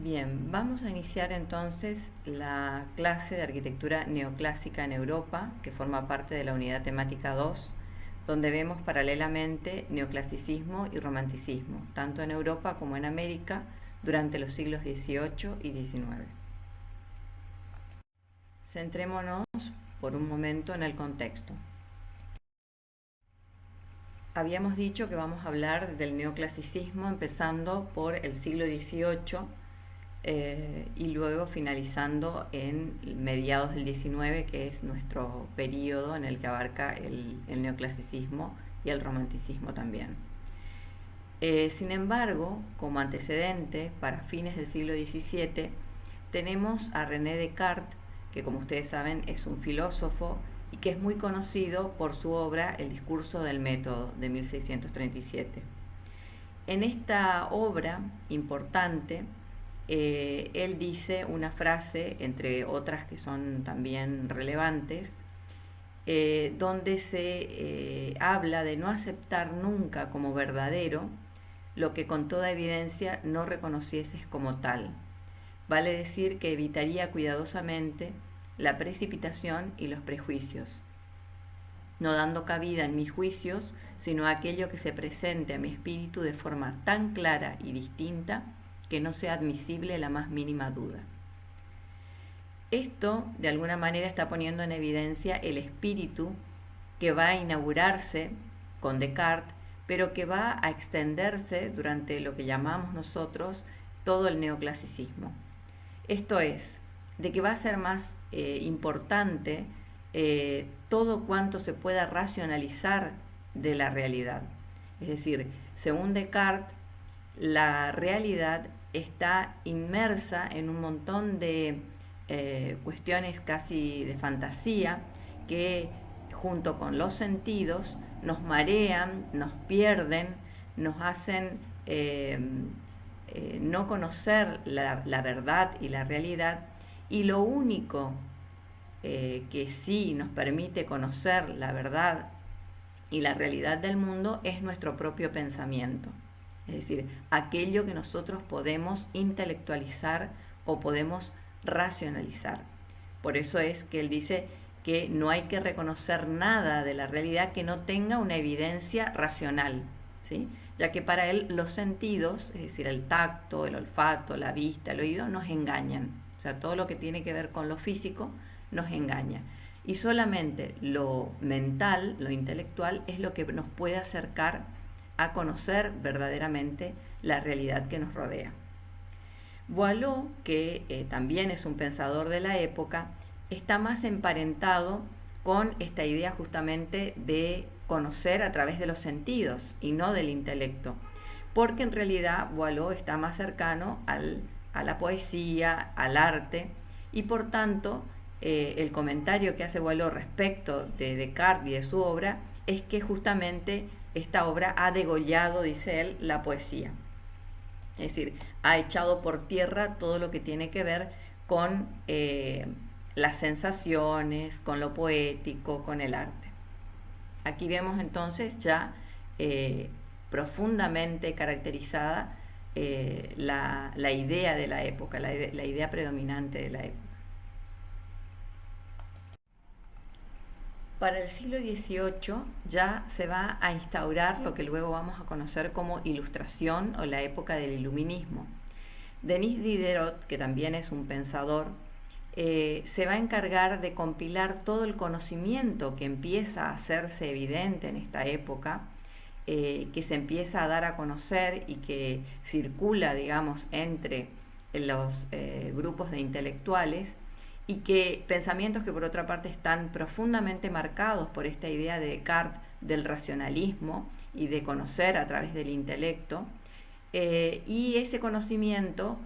Bien, vamos a iniciar entonces la clase de arquitectura neoclásica en Europa, que forma parte de la unidad temática 2, donde vemos paralelamente neoclasicismo y romanticismo, tanto en Europa como en América, durante los siglos XVIII y XIX. Centrémonos por un momento en el contexto. Habíamos dicho que vamos a hablar del neoclasicismo empezando por el siglo XVIII y luego finalizando en mediados del XIX, que es nuestro periodo en el que abarca el neoclasicismo y el romanticismo también. Sin embargo, como antecedente, para fines del siglo XVII, tenemos a René Descartes, que como ustedes saben es un filósofo y que es muy conocido por su obra El discurso del método de 1637. En esta obra importante, él dice una frase, entre otras que son también relevantes, donde se habla de no aceptar nunca como verdadero lo que con toda evidencia no reconocieses como tal. Vale decir que evitaría cuidadosamente la precipitación y los prejuicios, no dando cabida en mis juicios, sino a aquello que se presente a mi espíritu de forma tan clara y distinta que no sea admisible la más mínima duda. Esto, de alguna manera, está poniendo en evidencia el espíritu que va a inaugurarse con Descartes, pero que va a extenderse durante lo que llamamos nosotros todo el neoclasicismo. Esto es, de que va a ser más importante todo cuanto se pueda racionalizar de la realidad. Es decir, según Descartes, la realidad está inmersa en un montón de cuestiones casi de fantasía que junto con los sentidos nos marean, nos pierden, nos hacen no conocer la verdad y la realidad, y lo único que sí nos permite conocer la verdad y la realidad del mundo es nuestro propio pensamiento. Es decir, aquello que nosotros podemos intelectualizar o podemos racionalizar. Por eso es que él dice que no hay que reconocer nada de la realidad que no tenga una evidencia racional, ¿sí? Ya que para él los sentidos, es decir, el tacto, el olfato, la vista, el oído, nos engañan. O sea, todo lo que tiene que ver con lo físico nos engaña. Y solamente lo mental, lo intelectual, es lo que nos puede acercar a conocer verdaderamente la realidad que nos rodea. Boileau, que también es un pensador de la época, está más emparentado con esta idea justamente de conocer a través de los sentidos y no del intelecto, porque en realidad Boileau está más cercano a la poesía, al arte, y por tanto el comentario que hace Boileau respecto de Descartes y de su obra es que justamente esta obra ha degollado, dice él, la poesía. Es decir, ha echado por tierra todo lo que tiene que ver con las sensaciones, con lo poético, con el arte. Aquí vemos entonces ya profundamente caracterizada la idea de la época, la idea predominante de la época. Para el siglo XVIII ya se va a instaurar lo que luego vamos a conocer como Ilustración o la época del Iluminismo. Denis Diderot, que también es un pensador, se va a encargar de compilar todo el conocimiento que empieza a hacerse evidente en esta época, que se empieza a dar a conocer y que circula, digamos, entre los grupos de intelectuales, y que pensamientos que por otra parte están profundamente marcados por esta idea de Descartes del racionalismo y de conocer a través del intelecto, y ese conocimiento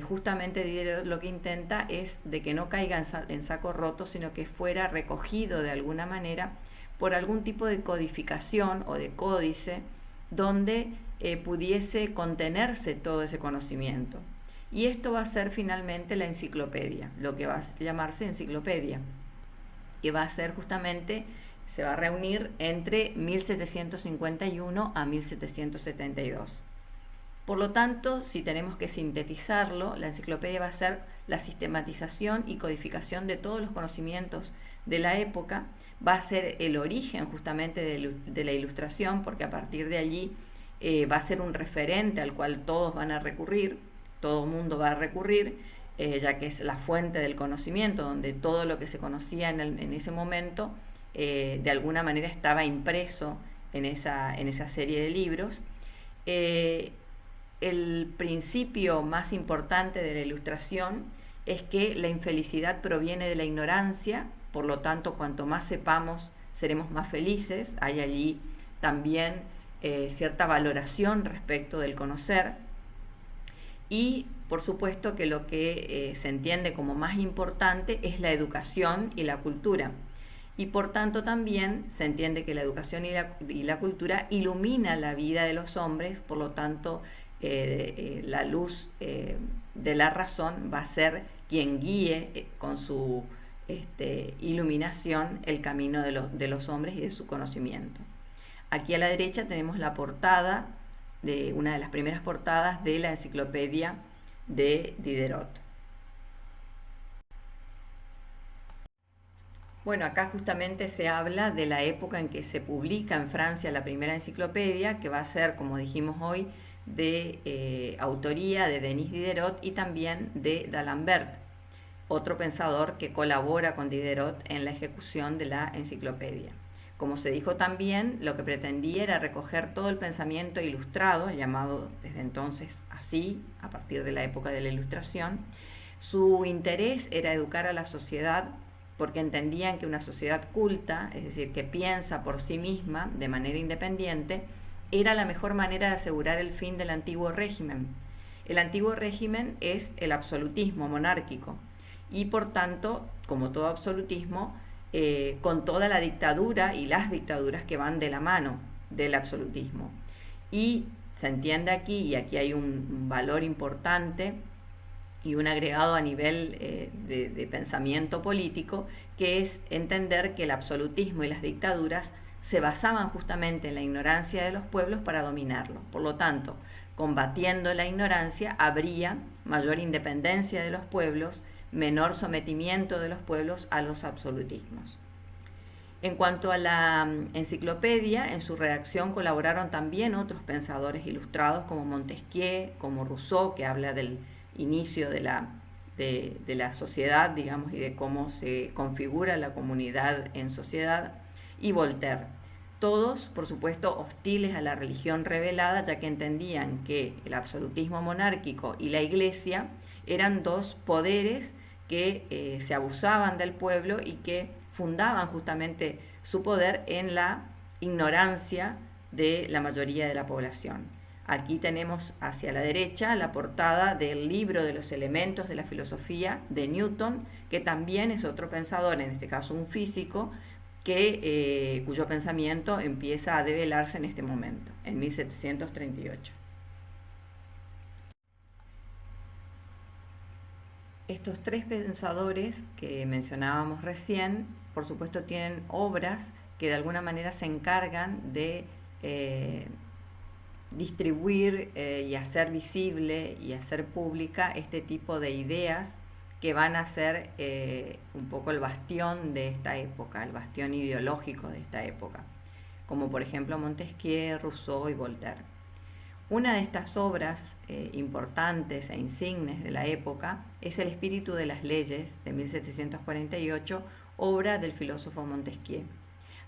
justamente Diderot lo que intenta es de que no caiga en saco roto, sino que fuera recogido de alguna manera por algún tipo de codificación o de códice donde pudiese contenerse todo ese conocimiento. Y esto va a ser finalmente la enciclopedia, lo que va a llamarse enciclopedia, que va a ser justamente, se va a reunir entre 1751 a 1772. Por lo tanto, si tenemos que sintetizarlo, la enciclopedia va a ser la sistematización y codificación de todos los conocimientos de la época, va a ser el origen justamente de la ilustración, porque a partir de allí va a ser un referente al cual todos van a recurrir, todo mundo va a recurrir, ya que es la fuente del conocimiento, donde todo lo que se conocía en ese momento de alguna manera estaba impreso en esa serie de libros. El principio más importante de la ilustración es que la infelicidad proviene de la ignorancia, por lo tanto, cuanto más sepamos, seremos más felices. Hay allí también cierta valoración respecto del conocer. Y, por supuesto, que lo que se entiende como más importante es la educación y la cultura. Y por tanto también se entiende que la educación y la cultura ilumina la vida de los hombres, por lo tanto la luz de la razón va a ser quien guíe con su iluminación el camino de los hombres y de su conocimiento. Aquí a la derecha tenemos la portada, una de las primeras portadas de la enciclopedia de Diderot. Bueno, acá justamente se habla de la época en que se publica en Francia la primera enciclopedia, que va a ser, como dijimos hoy, de autoría de Denis Diderot y también de D'Alembert, otro pensador que colabora con Diderot en la ejecución de la enciclopedia. Como se dijo también, lo que pretendía era recoger todo el pensamiento ilustrado, llamado desde entonces así, a partir de la época de la Ilustración. Su interés era educar a la sociedad porque entendían que una sociedad culta, es decir, que piensa por sí misma de manera independiente, era la mejor manera de asegurar el fin del antiguo régimen. El antiguo régimen es el absolutismo monárquico y, por tanto, como todo absolutismo, con toda la dictadura y las dictaduras que van de la mano del absolutismo. Y se entiende aquí, y aquí hay un valor importante y un agregado a nivel de pensamiento político, que es entender que el absolutismo y las dictaduras se basaban justamente en la ignorancia de los pueblos para dominarlos. Por lo tanto, combatiendo la ignorancia, habría mayor independencia de los pueblos, menor sometimiento de los pueblos a los absolutismos. En cuanto a la enciclopedia, en su redacción colaboraron también otros pensadores ilustrados como Montesquieu, como Rousseau, que habla del inicio de la sociedad, digamos, y de cómo se configura la comunidad en sociedad, y Voltaire. Todos, por supuesto, hostiles a la religión revelada, ya que entendían que el absolutismo monárquico y la Iglesia eran dos poderes que se abusaban del pueblo y que fundaban justamente su poder en la ignorancia de la mayoría de la población. Aquí tenemos hacia la derecha la portada del libro de los elementos de la filosofía de Newton, que también es otro pensador, en este caso un físico, cuyo pensamiento empieza a develarse en este momento, en 1738. Estos tres pensadores que mencionábamos recién, por supuesto, tienen obras que de alguna manera se encargan de distribuir y hacer visible y hacer pública este tipo de ideas que van a ser un poco el bastión de esta época, el bastión ideológico de esta época, como por ejemplo Montesquieu, Rousseau y Voltaire. Una de estas obras importantes e insignes de la época es El espíritu de las leyes, de 1748, obra del filósofo Montesquieu.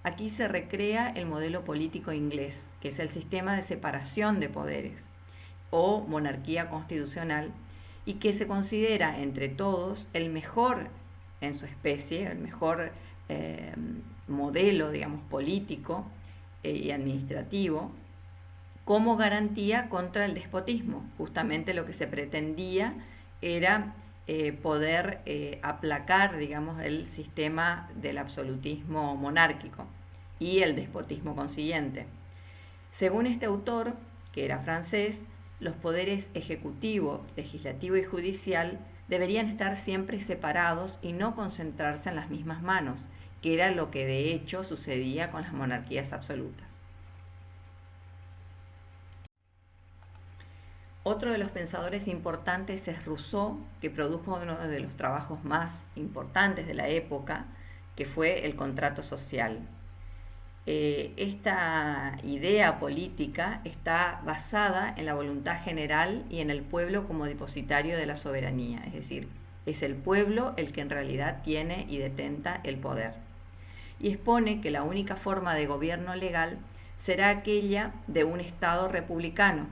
Aquí se recrea el modelo político inglés, que es el sistema de separación de poderes, o monarquía constitucional, y que se considera entre todos el mejor en su especie, el mejor modelo, digamos, político y administrativo, como garantía contra el despotismo. Justamente lo que se pretendía era poder aplacar, digamos, el sistema del absolutismo monárquico y el despotismo consiguiente. Según este autor, que era francés, los poderes ejecutivo, legislativo y judicial deberían estar siempre separados y no concentrarse en las mismas manos, que era lo que de hecho sucedía con las monarquías absolutas. Otro de los pensadores importantes es Rousseau, que produjo uno de los trabajos más importantes de la época, que fue el contrato social. Esta idea política está basada en la voluntad general y en el pueblo como depositario de la soberanía, es decir, es el pueblo el que en realidad tiene y detenta el poder. Y expone que la única forma de gobierno legal será aquella de un Estado republicano,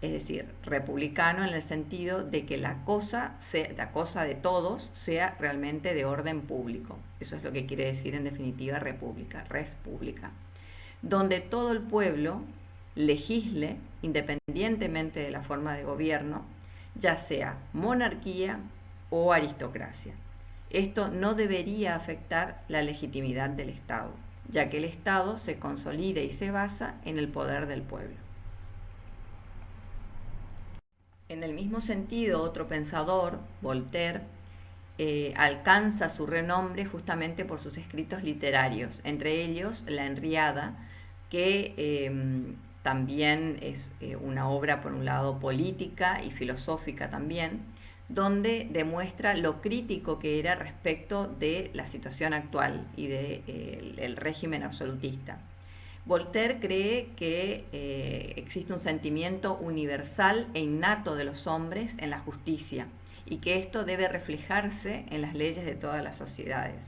es decir, republicano en el sentido de que la cosa de todos sea realmente de orden público. Eso es lo que quiere decir en definitiva república, res pública, donde todo el pueblo legisle independientemente de la forma de gobierno, ya sea monarquía o aristocracia. Esto no debería afectar la legitimidad del Estado, ya que el Estado se consolida y se basa en el poder del pueblo. En el mismo sentido, otro pensador, Voltaire, alcanza su renombre justamente por sus escritos literarios, entre ellos La Henriada, que también es una obra por un lado política y filosófica también, donde demuestra lo crítico que era respecto de la situación actual y del régimen absolutista. Voltaire cree que existe un sentimiento universal e innato de los hombres en la justicia y que esto debe reflejarse en las leyes de todas las sociedades.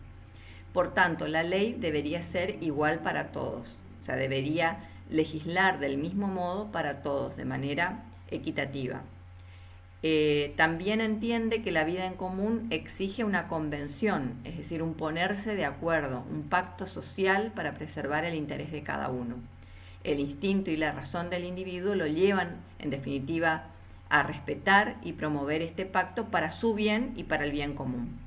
Por tanto, la ley debería ser igual para todos, o sea, debería legislar del mismo modo para todos, de manera equitativa. También entiende que la vida en común exige una convención, es decir, un ponerse de acuerdo, un pacto social para preservar el interés de cada uno. El instinto y la razón del individuo lo llevan, en definitiva, a respetar y promover este pacto para su bien y para el bien común.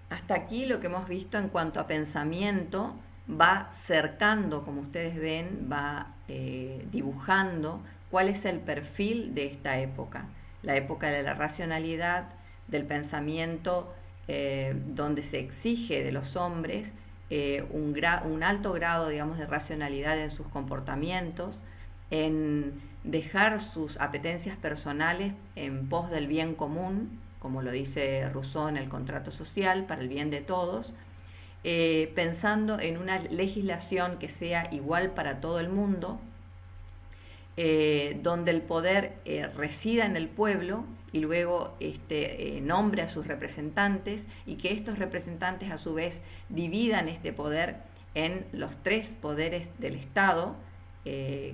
Hasta aquí lo que hemos visto en cuanto a pensamiento va cercando, como ustedes ven, va dibujando cuál es el perfil de esta época, la época de la racionalidad, del pensamiento donde se exige de los hombres un alto grado, digamos, de racionalidad en sus comportamientos, en dejar sus apetencias personales en pos del bien común, como lo dice Rousseau en el contrato social, para el bien de todos, pensando en una legislación que sea igual para todo el mundo, donde el poder resida en el pueblo y luego nombre a sus representantes y que estos representantes a su vez dividan este poder en los tres poderes del Estado,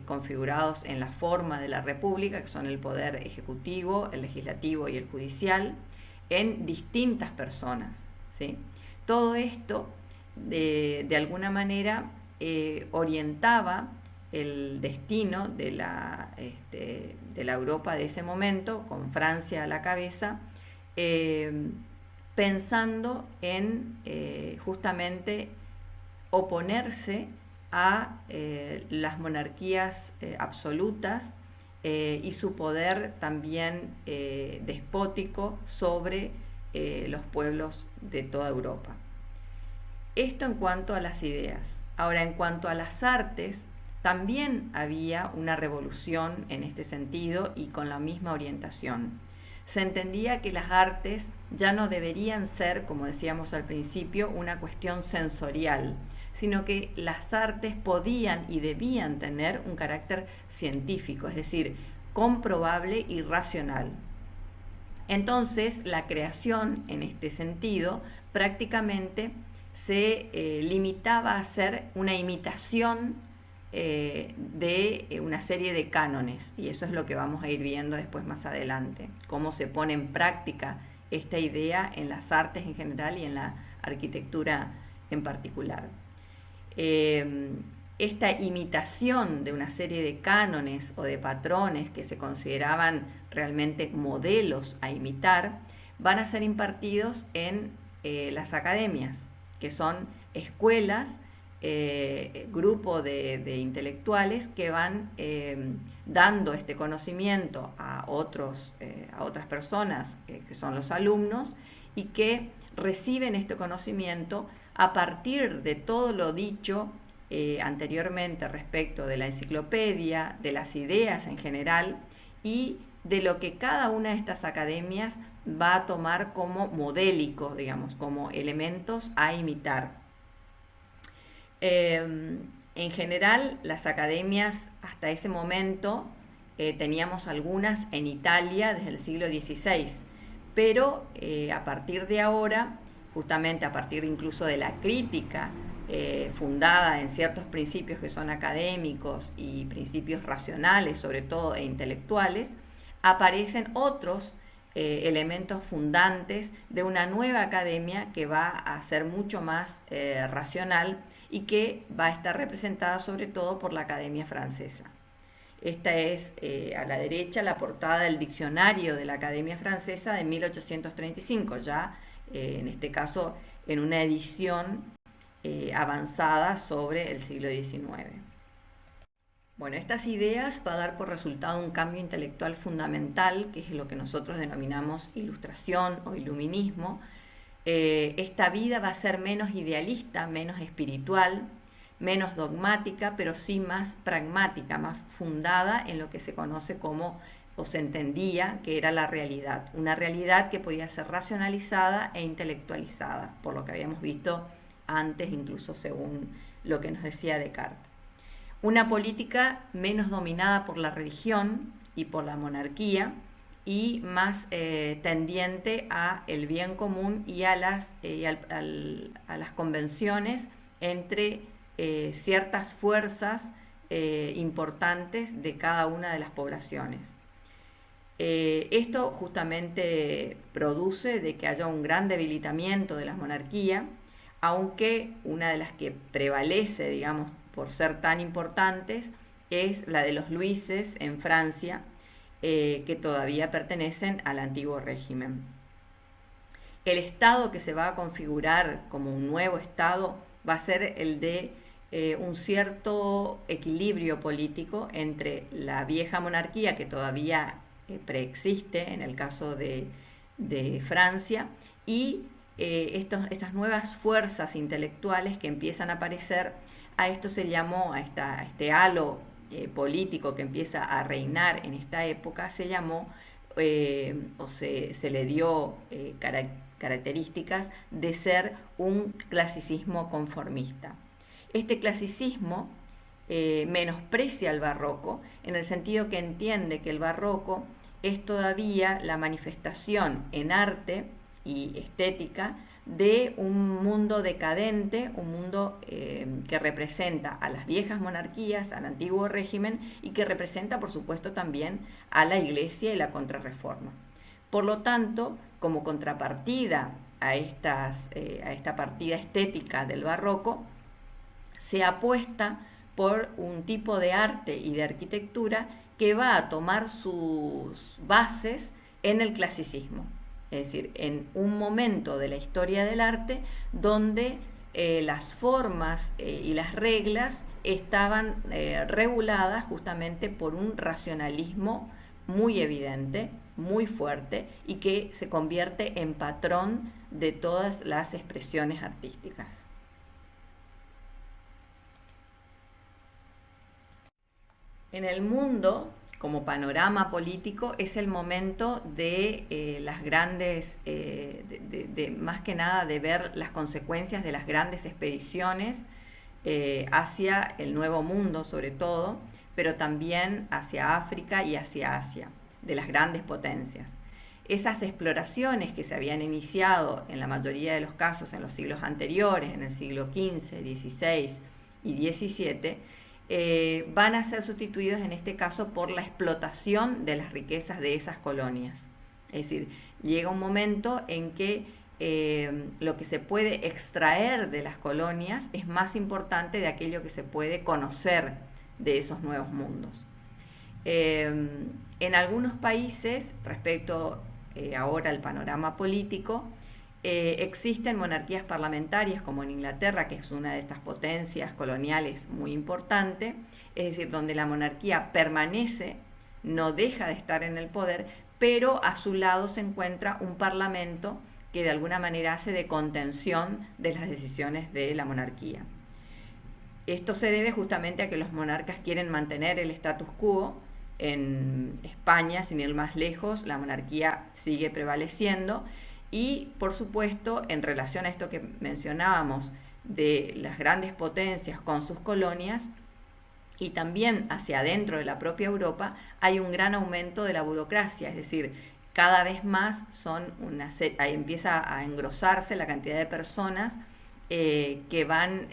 configurados en la forma de la República, que son el poder ejecutivo, el legislativo y el judicial, en distintas personas, ¿sí? Todo esto de alguna manera orientaba el destino de la Europa de ese momento, con Francia a la cabeza, pensando en justamente oponerse a las monarquías absolutas y su poder también despótico sobre los pueblos de toda Europa. Esto en cuanto a las ideas. Ahora, en cuanto a las artes, también había una revolución en este sentido y con la misma orientación. Se entendía que las artes ya no deberían ser, como decíamos al principio, una cuestión sensorial, sino que las artes podían y debían tener un carácter científico, es decir, comprobable y racional. Entonces, la creación en este sentido prácticamente se limitaba a ser una imitación de una serie de cánones, y eso es lo que vamos a ir viendo después más adelante, cómo se pone en práctica esta idea en las artes en general y en la arquitectura en particular. Esta imitación de una serie de cánones o de patrones que se consideraban realmente modelos a imitar van a ser impartidos en las academias, que son escuelas, grupo de intelectuales que van dando este conocimiento a otras personas que son los alumnos y que reciben este conocimiento a partir de todo lo dicho anteriormente respecto de la enciclopedia, de las ideas en general y de lo que cada una de estas academias va a tomar como modélico, digamos, como elementos a imitar. En general, las academias hasta ese momento, teníamos algunas en Italia desde el siglo XVI, pero a partir de ahora, justamente a partir incluso de la crítica fundada en ciertos principios que son académicos y principios racionales, sobre todo, e intelectuales, aparecen otros elementos fundantes de una nueva academia que va a ser mucho más racional y que va a estar representada sobre todo por la Academia Francesa. Esta es a la derecha la portada del diccionario de la Academia Francesa de 1835, ya en este caso en una edición avanzada sobre el siglo XIX. Bueno, estas ideas va a dar por resultado un cambio intelectual fundamental, que es lo que nosotros denominamos ilustración o iluminismo. Esta vida va a ser menos idealista, menos espiritual, menos dogmática, pero sí más pragmática, más fundada en lo que se conoce como, o se entendía que era la realidad, una realidad que podía ser racionalizada e intelectualizada, por lo que habíamos visto antes, incluso según lo que nos decía Descartes. Una política menos dominada por la religión y por la monarquía y más tendiente a el bien común y a las convenciones entre ciertas fuerzas importantes de cada una de las poblaciones. Esto justamente produce de que haya un gran debilitamiento de la monarquía, aunque una de las que prevalece, digamos, por ser tan importantes, es la de los Luises en Francia, que todavía pertenecen al antiguo régimen. El Estado que se va a configurar como un nuevo Estado va a ser el de un cierto equilibrio político entre la vieja monarquía, que todavía preexiste en el caso de Francia, y estas nuevas fuerzas intelectuales que empiezan a aparecer. A esto se llamó, a este halo político que empieza a reinar en esta época, se llamó o se le dio características de ser un clasicismo conformista. Este clasicismo menosprecia el barroco en el sentido que entiende que el barroco es todavía la manifestación en arte y estética de un mundo decadente, un mundo que representa a las viejas monarquías, al antiguo régimen y que representa, por supuesto, también a la Iglesia y la Contrarreforma. Por lo tanto, como contrapartida a esta partida estética del barroco, se apuesta por un tipo de arte y de arquitectura que va a tomar sus bases en el clasicismo. Es decir, en un momento de la historia del arte donde las formas y las reglas estaban reguladas justamente por un racionalismo muy evidente, muy fuerte, y que se convierte en patrón de todas las expresiones artísticas. En el mundo, como panorama político, es el momento de las grandes, más que nada de ver las consecuencias de las grandes expediciones hacia el Nuevo Mundo sobre todo, pero también hacia África y hacia Asia, de las grandes potencias. Esas exploraciones que se habían iniciado en la mayoría de los casos en los siglos anteriores, en el siglo XV, XVI y XVII, van a ser sustituidos en este caso por la explotación de las riquezas de esas colonias. Es decir, llega un momento en que lo que se puede extraer de las colonias es más importante de aquello que se puede conocer de esos nuevos mundos. En algunos países, respecto ahora al panorama político, existen monarquías parlamentarias como en Inglaterra, que es una de estas potencias coloniales muy importante, es decir, donde la monarquía permanece, no deja de estar en el poder, pero a su lado se encuentra un parlamento que de alguna manera hace de contención de las decisiones de la monarquía. Esto se debe justamente a que los monarcas quieren mantener el status quo. En España, sin ir más lejos, la monarquía sigue prevaleciendo y, por supuesto, en relación a esto que mencionábamos de las grandes potencias con sus colonias y también hacia adentro de la propia Europa, hay un gran aumento de la burocracia, es decir, cada vez más empieza a engrosarse la cantidad de personas que van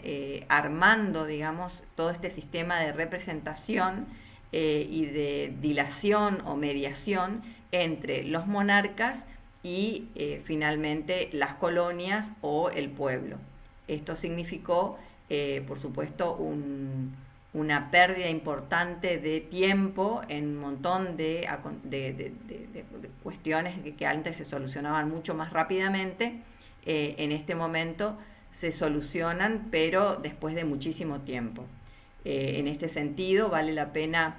armando, digamos, todo este sistema de representación y de dilación o mediación entre los monarcas y finalmente las colonias o el pueblo. Esto significó, por supuesto, una pérdida importante de tiempo en un montón de cuestiones que antes se solucionaban mucho más rápidamente. En este momento se solucionan, pero después de muchísimo tiempo. En este sentido, vale la pena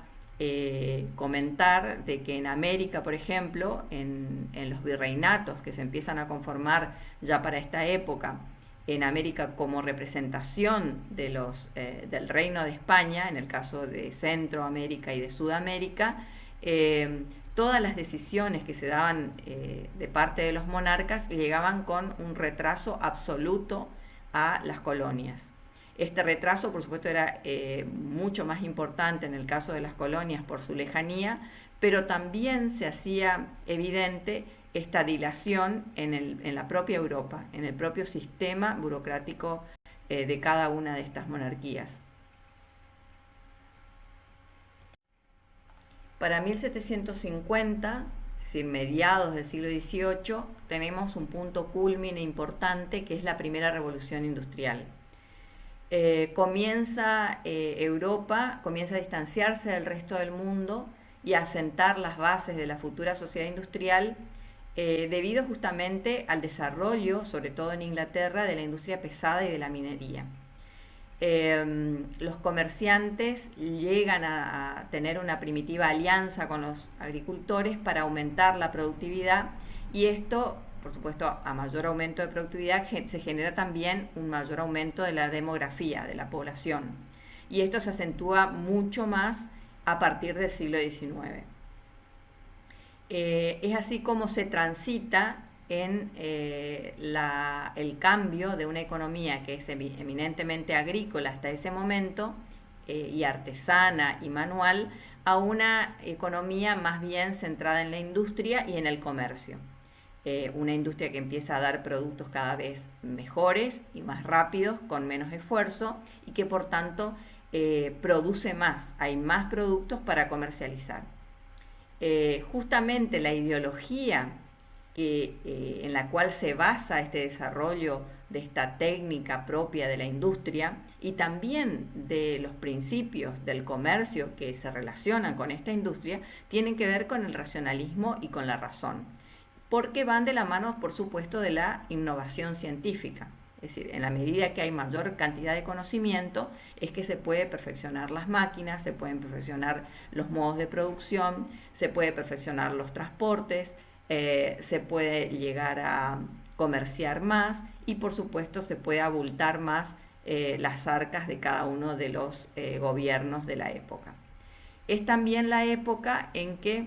comentar de que en América, por ejemplo, en los virreinatos que se empiezan a conformar ya para esta época, en América como representación del Reino de España, en el caso de Centroamérica y de Sudamérica, todas las decisiones que se daban de parte de los monarcas llegaban con un retraso absoluto a las colonias. Este retraso, por supuesto, era mucho más importante en el caso de las colonias por su lejanía, pero también se hacía evidente esta dilación en la propia Europa, en el propio sistema burocrático de cada una de estas monarquías. Para 1750, es decir, mediados del siglo XVIII, tenemos un punto culmine importante que es la primera revolución industrial. Europa comienza a distanciarse del resto del mundo y a asentar las bases de la futura sociedad industrial debido justamente al desarrollo, sobre todo en Inglaterra, de la industria pesada y de la minería. Los comerciantes llegan a tener una primitiva alianza con los agricultores para aumentar la productividad y esto, por supuesto, a mayor aumento de productividad se genera también un mayor aumento de la demografía de la población y esto se acentúa mucho más a partir del siglo XIX. Es así como se transita en el cambio de una economía que es eminentemente agrícola hasta ese momento y artesana y manual a una economía más bien centrada en la industria y en el comercio. Una industria que empieza a dar productos cada vez mejores y más rápidos, con menos esfuerzo y que por tanto produce más, hay más productos para comercializar. Justamente la ideología en la cual se basa este desarrollo de esta técnica propia de la industria y también de los principios del comercio que se relacionan con esta industria, tienen que ver con el racionalismo y con la razón, porque van de la mano, por supuesto, de la innovación científica. Es decir, en la medida que hay mayor cantidad de conocimiento, es que se puede perfeccionar las máquinas, se pueden perfeccionar los modos de producción, se puede perfeccionar los transportes, se puede llegar a comerciar más y, por supuesto, se puede abultar más las arcas de cada uno de los gobiernos de la época. Es también la época en que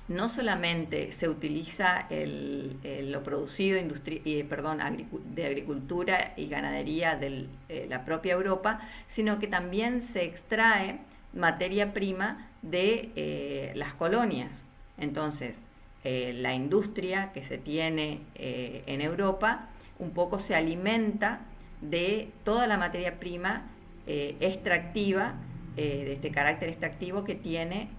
no solamente se utiliza lo producido de agricultura y ganadería de la propia Europa, sino que también se extrae materia prima de las colonias. Entonces, la industria que se tiene en Europa un poco se alimenta de toda la materia prima extractiva, de este carácter extractivo que tiene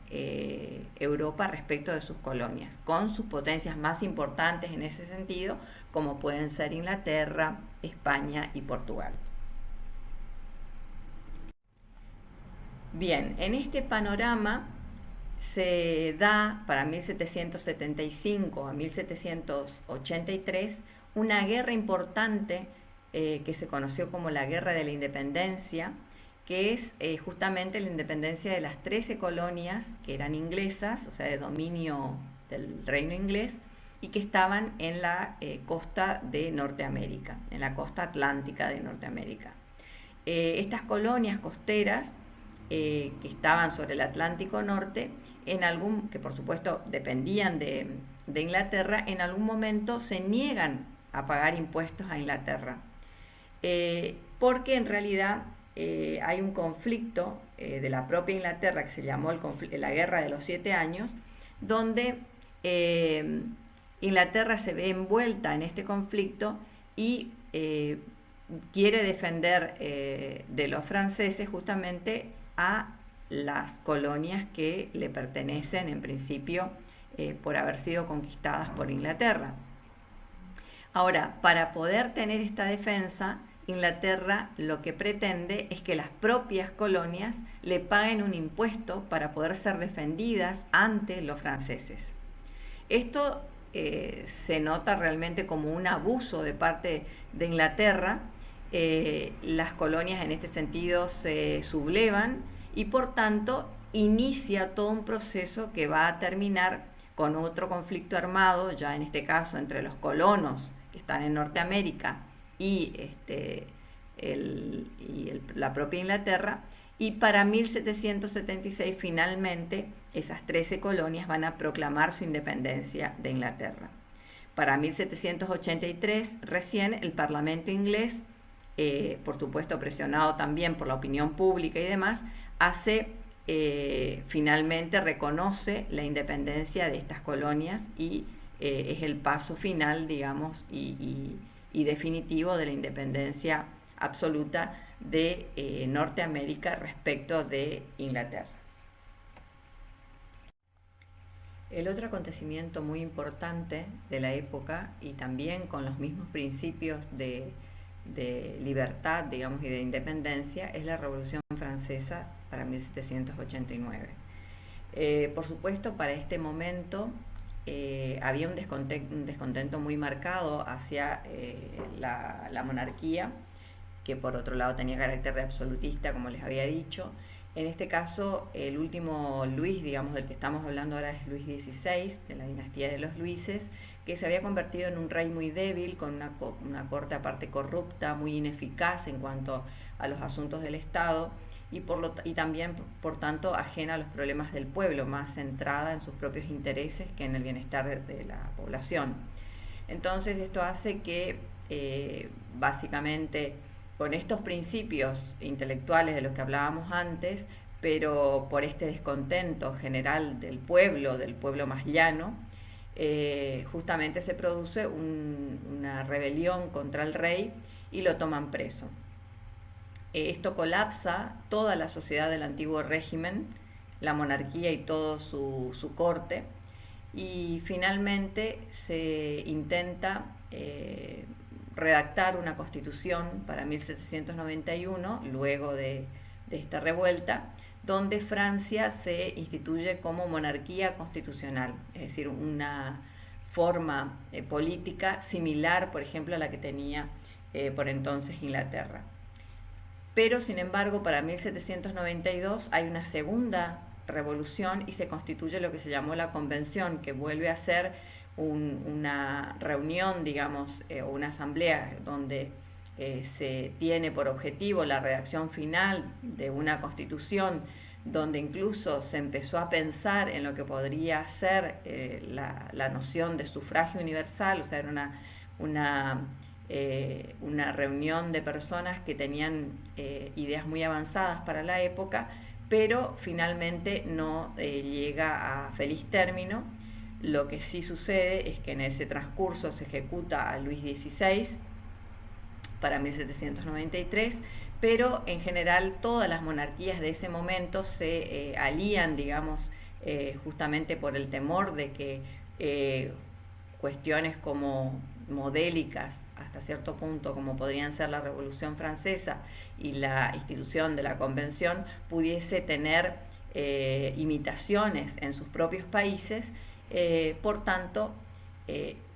Europa respecto de sus colonias, con sus potencias más importantes en ese sentido, como pueden ser Inglaterra, España y Portugal. Bien, en este panorama se da para 1775 a 1783 una guerra importante que se conoció como la Guerra de la Independencia, que es justamente la independencia de las 13 colonias que eran inglesas, o sea, de dominio del reino inglés, y que estaban en la costa de Norteamérica, en la costa atlántica de Norteamérica. estas colonias costeras que estaban sobre el Atlántico Norte, que por supuesto dependían de Inglaterra, en algún momento se niegan a pagar impuestos a Inglaterra. Porque en realidad hay un conflicto de la propia Inglaterra que se llamó la Guerra de los 7 años, donde Inglaterra se ve envuelta en este conflicto y quiere defender de los franceses justamente a las colonias que le pertenecen en principio por haber sido conquistadas por Inglaterra. Ahora, para poder tener esta defensa, Inglaterra lo que pretende es que las propias colonias le paguen un impuesto para poder ser defendidas ante los franceses. Esto se nota realmente como un abuso de parte de Inglaterra. Las colonias en este sentido se sublevan y por tanto inicia todo un proceso que va a terminar con otro conflicto armado, ya en este caso entre los colonos que están en Norteamérica y la propia Inglaterra, y para 1776 finalmente esas 13 colonias van a proclamar su independencia de Inglaterra. Para 1783 recién el Parlamento inglés, por supuesto presionado también por la opinión pública y demás, finalmente reconoce la independencia de estas colonias y es el paso final, digamos, y definitivo de la independencia absoluta de Norteamérica respecto de Inglaterra. El otro acontecimiento muy importante de la época, y también con los mismos principios de libertad, digamos, y de independencia, es la Revolución Francesa para 1789. Por supuesto, para este momento había un descontento muy marcado hacia la monarquía, que por otro lado tenía carácter de absolutista, como les había dicho. En este caso, el último Luis, digamos, del que estamos hablando ahora es Luis XVI, de la dinastía de los Luises, que se había convertido en un rey muy débil, con una corte aparte corrupta, muy ineficaz en cuanto a los asuntos del Estado, y también, por tanto, ajena a los problemas del pueblo, más centrada en sus propios intereses que en el bienestar de la población. Entonces, esto hace que, básicamente, con estos principios intelectuales de los que hablábamos antes, pero por este descontento general del pueblo más llano, justamente se produce una rebelión contra el rey y lo toman preso. Esto colapsa toda la sociedad del antiguo régimen, la monarquía y todo su corte, y finalmente se intenta redactar una constitución para 1791, luego de esta revuelta, donde Francia se instituye como monarquía constitucional, es decir, una forma política similar, por ejemplo, a la que tenía por entonces Inglaterra. Pero, sin embargo, para 1792 hay una segunda revolución y se constituye lo que se llamó la Convención, que vuelve a ser una reunión, digamos, o una asamblea donde se tiene por objetivo la redacción final de una constitución, donde incluso se empezó a pensar en lo que podría ser la noción de sufragio universal, o sea, era una reunión de personas que tenían ideas muy avanzadas para la época, pero finalmente no llega a feliz término. Lo que sí sucede es que en ese transcurso se ejecuta a Luis XVI para 1793, pero en general todas las monarquías de ese momento se alían, digamos, justamente por el temor de que cuestiones como modélicas hasta cierto punto, como podrían ser la Revolución Francesa y la institución de la Convención, pudiese tener imitaciones en sus propios países. Por tanto,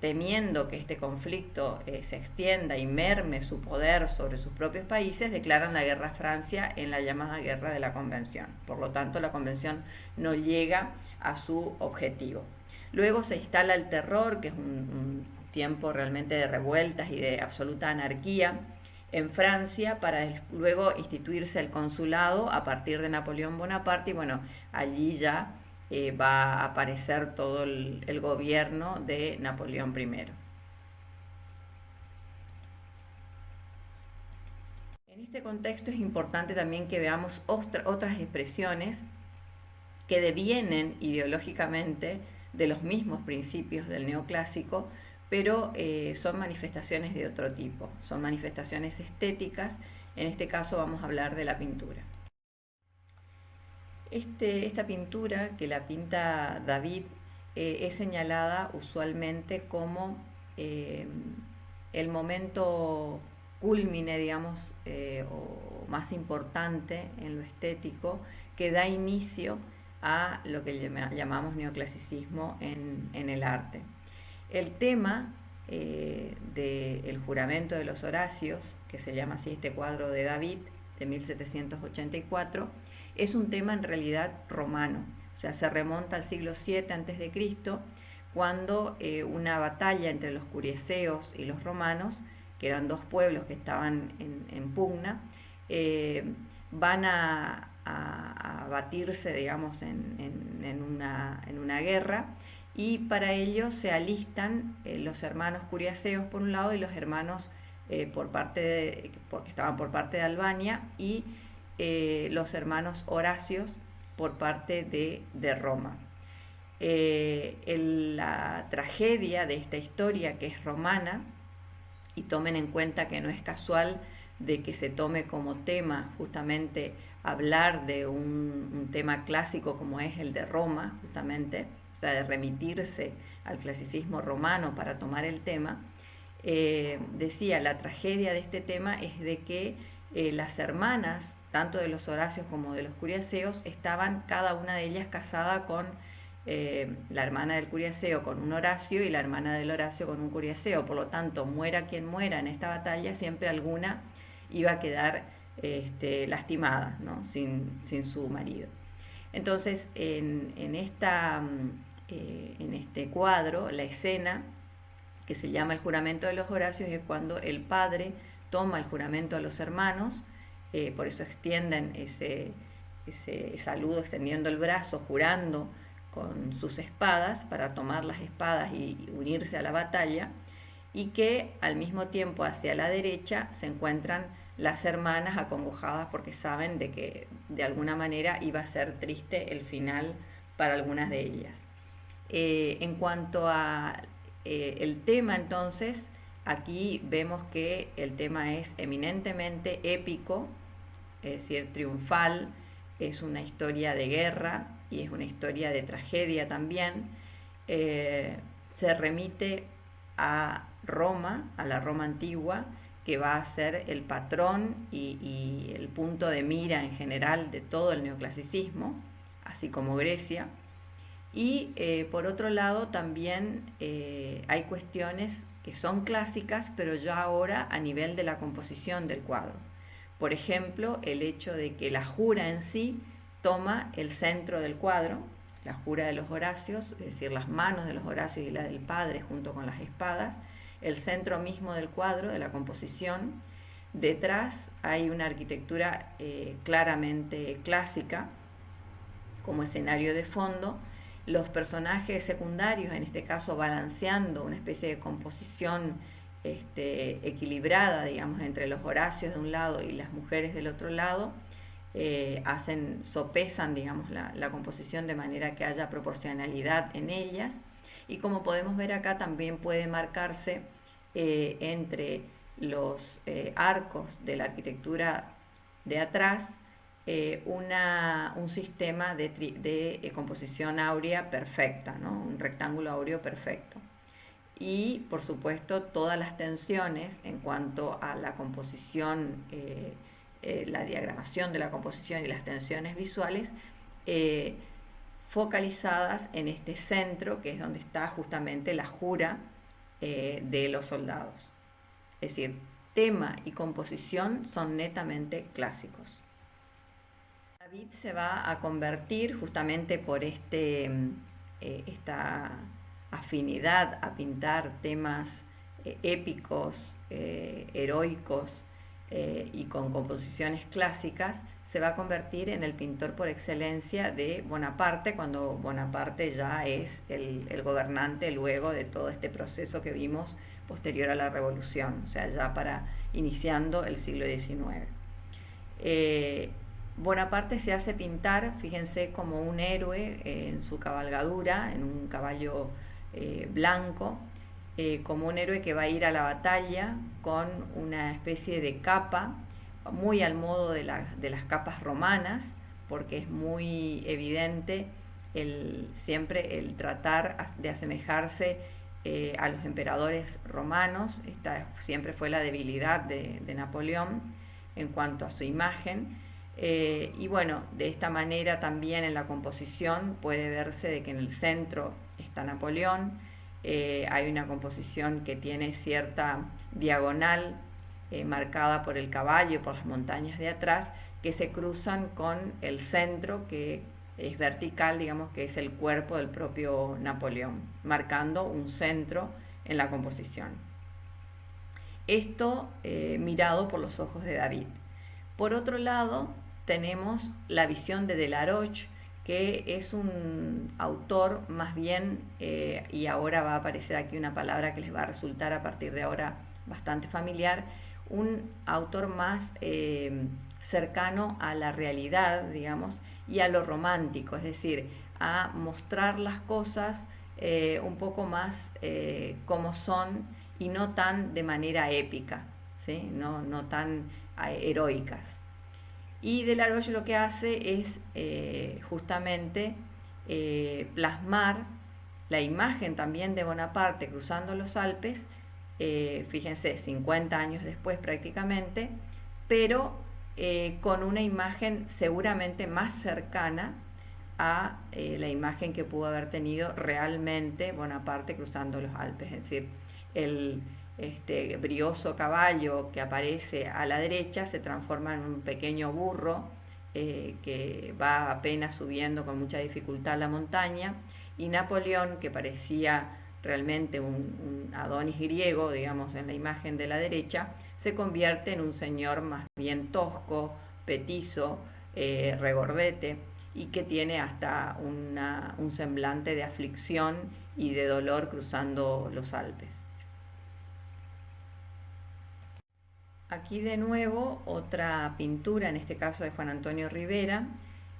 temiendo que este conflicto se extienda y merme su poder sobre sus propios países, declaran la guerra a Francia en la llamada Guerra de la Convención. Por lo tanto, la Convención no llega a su objetivo. Luego se instala el terror, que es un tiempo realmente de revueltas y de absoluta anarquía en Francia para luego instituirse el consulado a partir de Napoleón Bonaparte y bueno, allí ya va a aparecer todo el gobierno de Napoleón I. En este contexto es importante también que veamos otras expresiones que devienen ideológicamente de los mismos principios del neoclásico, pero son manifestaciones de otro tipo, son manifestaciones estéticas. En este caso vamos a hablar de la pintura. Esta pintura que la pinta David es señalada usualmente como el momento cúlmine, digamos, o más importante en lo estético, que da inicio a lo que llamamos neoclasicismo en el arte. El tema del juramento de los Horacios, que se llama así este cuadro de David de 1784, es un tema en realidad romano, o sea, se remonta al siglo VII a.C., cuando una batalla entre los curiaceos y los romanos, que eran dos pueblos que estaban en pugna, van a batirse, digamos, en una guerra, y para ello se alistan los hermanos curiaceos por un lado y los hermanos porque estaban por parte de Albania, y los hermanos Horacios por parte de Roma. La tragedia de esta historia, que es romana, y tomen en cuenta que no es casual de que se tome como tema justamente hablar de un tema clásico como es el de Roma, justamente, o sea, de remitirse al clasicismo romano para tomar el tema. Decía, la tragedia de este tema es de que las hermanas, tanto de los Horacios como de los curiaceos, estaban cada una de ellas casada con la hermana del curiaceo con un Horacio y la hermana del Horacio con un curiaceo. Por lo tanto, muera quien muera en esta batalla, siempre alguna iba a quedar lastimada, ¿no? sin su marido. Entonces, en este cuadro, la escena que se llama el juramento de los Horacios es cuando el padre toma el juramento a los hermanos, por eso extienden ese saludo extendiendo el brazo, jurando con sus espadas para tomar las espadas y unirse a la batalla, y que al mismo tiempo hacia la derecha se encuentran las hermanas acongojadas porque saben de que de alguna manera iba a ser triste el final para algunas de ellas. En cuanto a el tema, entonces, aquí vemos que el tema es eminentemente épico, es decir, triunfal, es una historia de guerra y es una historia de tragedia también. Se remite a Roma, a la Roma antigua, que va a ser el patrón y el punto de mira en general de todo el neoclasicismo, así como Grecia. Y por otro lado también hay cuestiones que son clásicas, pero ya ahora a nivel de la composición del cuadro. Por ejemplo, el hecho de que la jura en sí toma el centro del cuadro, la jura de los Horacios, es decir, las manos de los Horacios y la del padre junto con las espadas, el centro mismo del cuadro, de la composición. Detrás hay una arquitectura claramente clásica como escenario de fondo, los personajes secundarios, en este caso balanceando una especie de composición equilibrada, digamos, entre los Horacios de un lado y las mujeres del otro lado, sopesan, digamos, la composición de manera que haya proporcionalidad en ellas. Y como podemos ver acá, también puede marcarse entre los arcos de la arquitectura de atrás un sistema de composición áurea perfecta, ¿no? Un rectángulo áureo perfecto. Y por supuesto todas las tensiones en cuanto a la composición, la diagramación de la composición y las tensiones visuales focalizadas en este centro, que es donde está justamente la jura de los soldados. Es decir, tema y composición son netamente clásicos. David se va a convertir justamente por esta afinidad a pintar temas épicos, heroicos, y con composiciones clásicas, se va a convertir en el pintor por excelencia de Bonaparte, cuando Bonaparte ya es el gobernante luego de todo este proceso que vimos posterior a la Revolución, o sea, ya para iniciando el siglo XIX. Bonaparte se hace pintar, fíjense, como un héroe en su cabalgadura, en un caballo blanco, como un héroe que va a ir a la batalla con una especie de capa, muy al modo de las capas romanas, porque es muy evidente siempre el tratar de asemejarse a los emperadores romanos. Esta siempre fue la debilidad de Napoleón en cuanto a su imagen. Y bueno, de esta manera también en la composición puede verse de que en el centro está Napoleón. Hay una composición que tiene cierta diagonal marcada por el caballo, por las montañas de atrás, que se cruzan con el centro, que es vertical, digamos, que es el cuerpo del propio Napoleón, marcando un centro en la composición. Esto mirado por los ojos de David. Por otro lado, tenemos la visión de Delaroche, que es un autor más bien, y ahora va a aparecer aquí una palabra que les va a resultar a partir de ahora bastante familiar, un autor más cercano a la realidad, digamos, y a lo romántico, es decir, a mostrar las cosas un poco más como son y no tan de manera épica, ¿sí? No tan heroicas. Y Delaroche lo que hace es justamente plasmar la imagen también de Bonaparte cruzando los Alpes, fíjense, 50 años después prácticamente, pero con una imagen seguramente más cercana a la imagen que pudo haber tenido realmente Bonaparte cruzando los Alpes, es decir, el brioso caballo que aparece a la derecha se transforma en un pequeño burro que va apenas subiendo con mucha dificultad la montaña, y Napoleón, que parecía realmente un Adonis griego, digamos, en la imagen de la derecha, se convierte en un señor más bien tosco, petizo, regordete, y que tiene hasta un semblante de aflicción y de dolor cruzando los Alpes. Aquí de nuevo otra pintura, en este caso de Juan Antonio Rivera.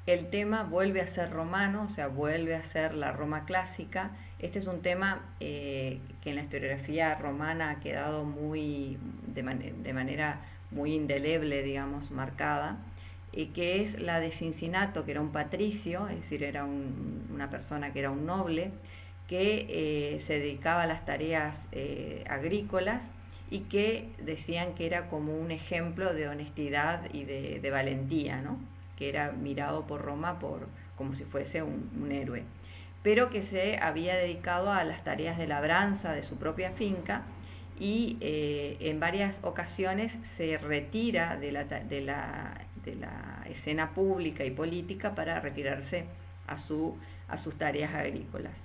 El tema vuelve a ser romano, o sea, vuelve a ser la Roma clásica. Este es un tema que en la historiografía romana ha quedado de manera muy indeleble, digamos, marcada, que es la de Cincinato, que era un patricio, es decir, era una persona que era un noble, que se dedicaba a las tareas agrícolas, y que decían que era como un ejemplo de honestidad y de valentía, ¿no? Que era mirado por Roma como si fuese un héroe, pero que se había dedicado a las tareas de labranza de su propia finca, y en varias ocasiones se retira de la escena pública y política para retirarse a sus tareas agrícolas.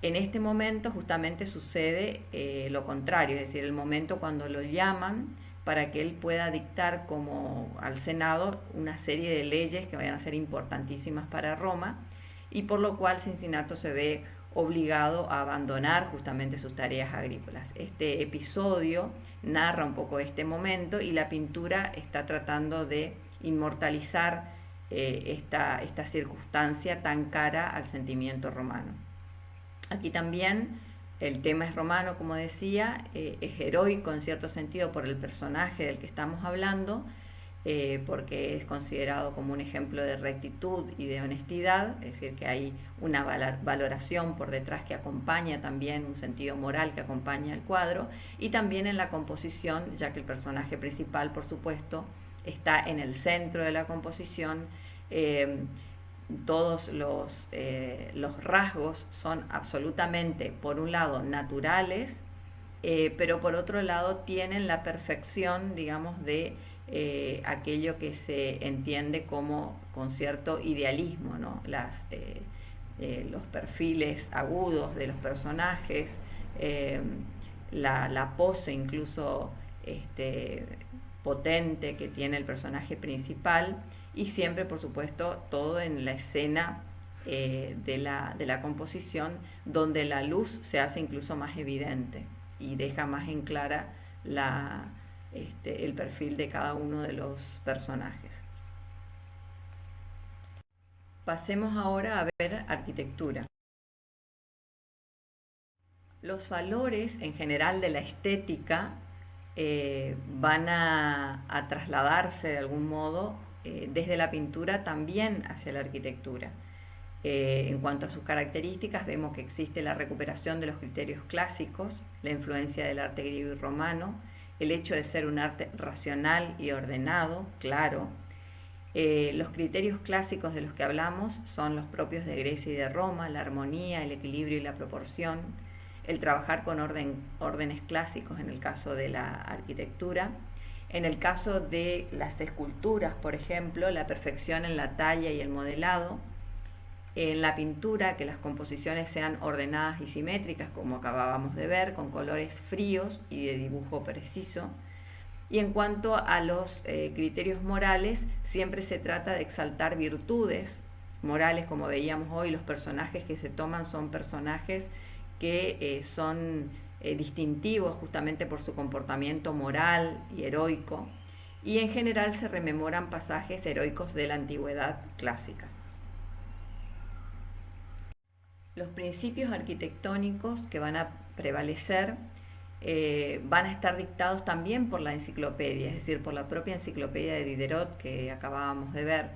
En este momento justamente sucede lo contrario, es decir, el momento cuando lo llaman para que él pueda dictar como al Senado una serie de leyes que vayan a ser importantísimas para Roma, y por lo cual Cincinato se ve obligado a abandonar justamente sus tareas agrícolas. Este episodio narra un poco este momento, y la pintura está tratando de inmortalizar esta circunstancia tan cara al sentimiento romano. Aquí también el tema es romano, como decía, es heroico en cierto sentido por el personaje del que estamos hablando, porque es considerado como un ejemplo de rectitud y de honestidad, es decir, que hay una valoración por detrás que acompaña también, un sentido moral que acompaña el cuadro, y también en la composición, ya que el personaje principal, por supuesto, está en el centro de la composición. Todos los rasgos son absolutamente, por un lado, naturales, pero por otro lado tienen la perfección, digamos, de aquello que se entiende como con cierto idealismo, ¿no? Los perfiles agudos de los personajes, la pose incluso potente que tiene el personaje principal, y siempre, por supuesto, todo en la escena de la composición, donde la luz se hace incluso más evidente y deja más en clara el perfil de cada uno de los personajes. Pasemos ahora a ver arquitectura. Los valores en general de la estética van a trasladarse de algún modo desde la pintura también hacia la arquitectura. En cuanto a sus características, vemos que existe la recuperación de los criterios clásicos, la influencia del arte griego y romano, el hecho de ser un arte racional y ordenado, claro. Los criterios clásicos de los que hablamos son los propios de Grecia y de Roma: la armonía, el equilibrio y la proporción, el trabajar con órdenes clásicos en el caso de la arquitectura. En el caso de las esculturas, por ejemplo, la perfección en la talla y el modelado. En la pintura, que las composiciones sean ordenadas y simétricas, como acabábamos de ver, con colores fríos y de dibujo preciso. Y en cuanto a los criterios morales, siempre se trata de exaltar virtudes morales, como veíamos hoy. Los personajes que se toman son personajes que son distintivos justamente por su comportamiento moral y heroico, y en general se rememoran pasajes heroicos de la antigüedad clásica. Los principios arquitectónicos que van a prevalecer van a estar dictados también por la enciclopedia, es decir, por la propia enciclopedia de Diderot que acabábamos de ver.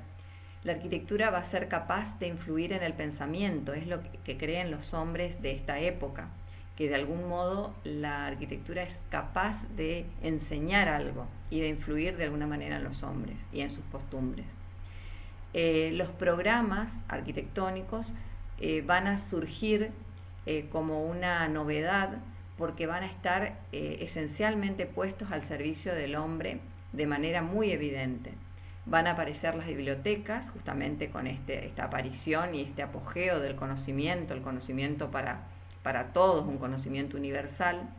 La arquitectura va a ser capaz de influir en el pensamiento, es lo que creen los hombres de esta época, que de algún modo la arquitectura es capaz de enseñar algo y de influir de alguna manera en los hombres y en sus costumbres. Los programas arquitectónicos van a surgir como una novedad, porque van a estar esencialmente puestos al servicio del hombre de manera muy evidente. Van a aparecer las bibliotecas, justamente con esta aparición y este apogeo del conocimiento, el conocimiento para todos, un conocimiento universal.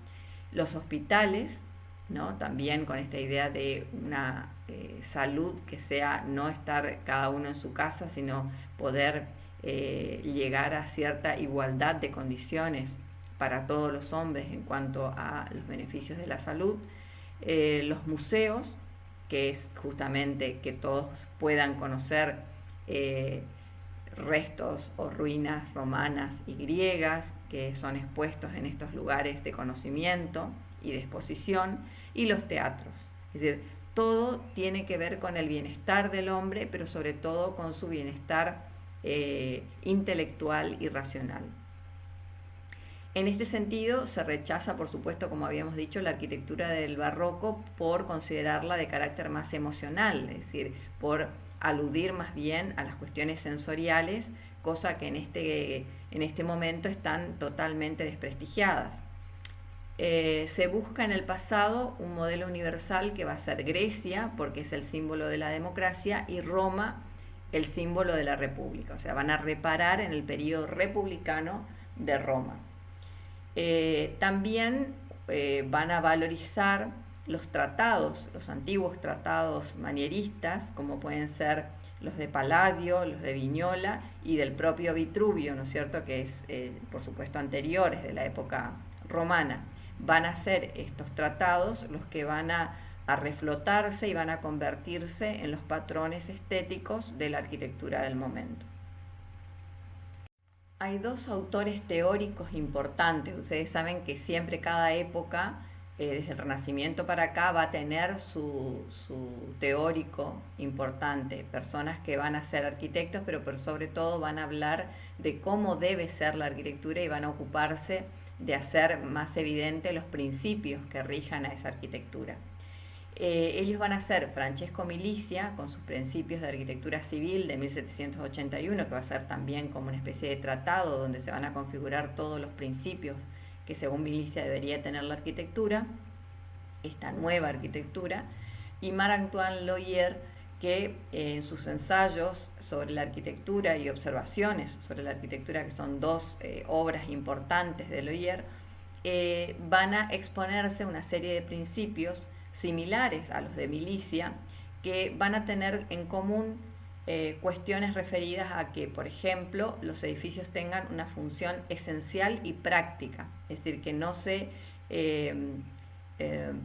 Los hospitales, ¿no? También con esta idea de una salud que sea no estar cada uno en su casa, sino poder llegar a cierta igualdad de condiciones para todos los hombres en cuanto a los beneficios de la salud. Los museos, que es justamente que todos puedan conocer restos o ruinas romanas y griegas que son expuestos en estos lugares de conocimiento y de exposición. Y los teatros, es decir, todo tiene que ver con el bienestar del hombre, pero sobre todo con su bienestar intelectual y racional. En este sentido, se rechaza, por supuesto, como habíamos dicho, la arquitectura del barroco por considerarla de carácter más emocional, es decir, por aludir más bien a las cuestiones sensoriales, cosa que en este momento están totalmente desprestigiadas. Se busca en el pasado un modelo universal que va a ser Grecia, porque es el símbolo de la democracia, y Roma, el símbolo de la república. O sea, van a reparar en el periodo republicano de Roma. También van a valorizar los tratados, los antiguos tratados manieristas, como pueden ser los de Palladio, los de Vignola y del propio Vitruvio, ¿no es cierto?, que es, por supuesto, anteriores, de la época romana. Van a ser estos tratados los que van a reflotarse y van a convertirse en los patrones estéticos de la arquitectura del momento. Hay dos autores teóricos importantes. Ustedes saben que siempre cada época, desde el Renacimiento para acá, va a tener su teórico importante, personas que van a ser arquitectos, pero sobre todo van a hablar de cómo debe ser la arquitectura y van a ocuparse de hacer más evidente los principios que rijan a esa arquitectura. Ellos van a ser Francesco Milicia, con sus principios de arquitectura civil de 1781, que va a ser también como una especie de tratado donde se van a configurar todos los principios que según Milicia debería tener la arquitectura, esta nueva arquitectura, y Marc-Antoine Loyer, que en sus ensayos sobre la arquitectura y observaciones sobre la arquitectura, que son dos obras importantes de Loyer, van a exponerse una serie de principios similares a los de Milicia, que van a tener en común cuestiones referidas a que, por ejemplo, los edificios tengan una función esencial y práctica, es decir, que no se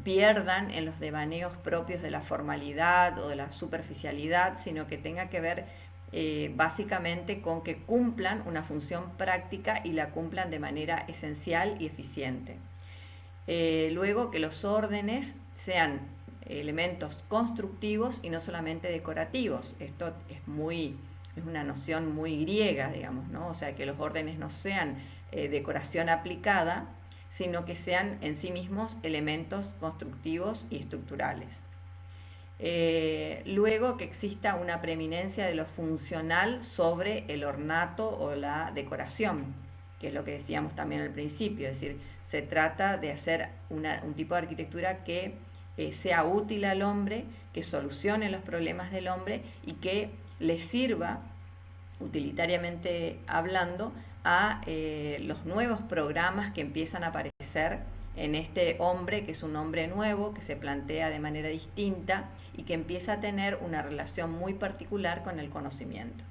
pierdan en los devaneos propios de la formalidad o de la superficialidad, sino que tenga que ver básicamente con que cumplan una función práctica y la cumplan de manera esencial y eficiente. Luego, que los órdenes sean elementos constructivos y no solamente decorativos. Esto es una noción muy griega, digamos, ¿no? O sea, que los órdenes no sean decoración aplicada, sino que sean en sí mismos elementos constructivos y estructurales. Luego, que exista una preeminencia de lo funcional sobre el ornato o la decoración, que es lo que decíamos también al principio, es decir, se trata de hacer un tipo de arquitectura que sea útil al hombre, que solucione los problemas del hombre y que le sirva, utilitariamente hablando, a los nuevos programas que empiezan a aparecer en este hombre, que es un hombre nuevo, que se plantea de manera distinta y que empieza a tener una relación muy particular con el conocimiento.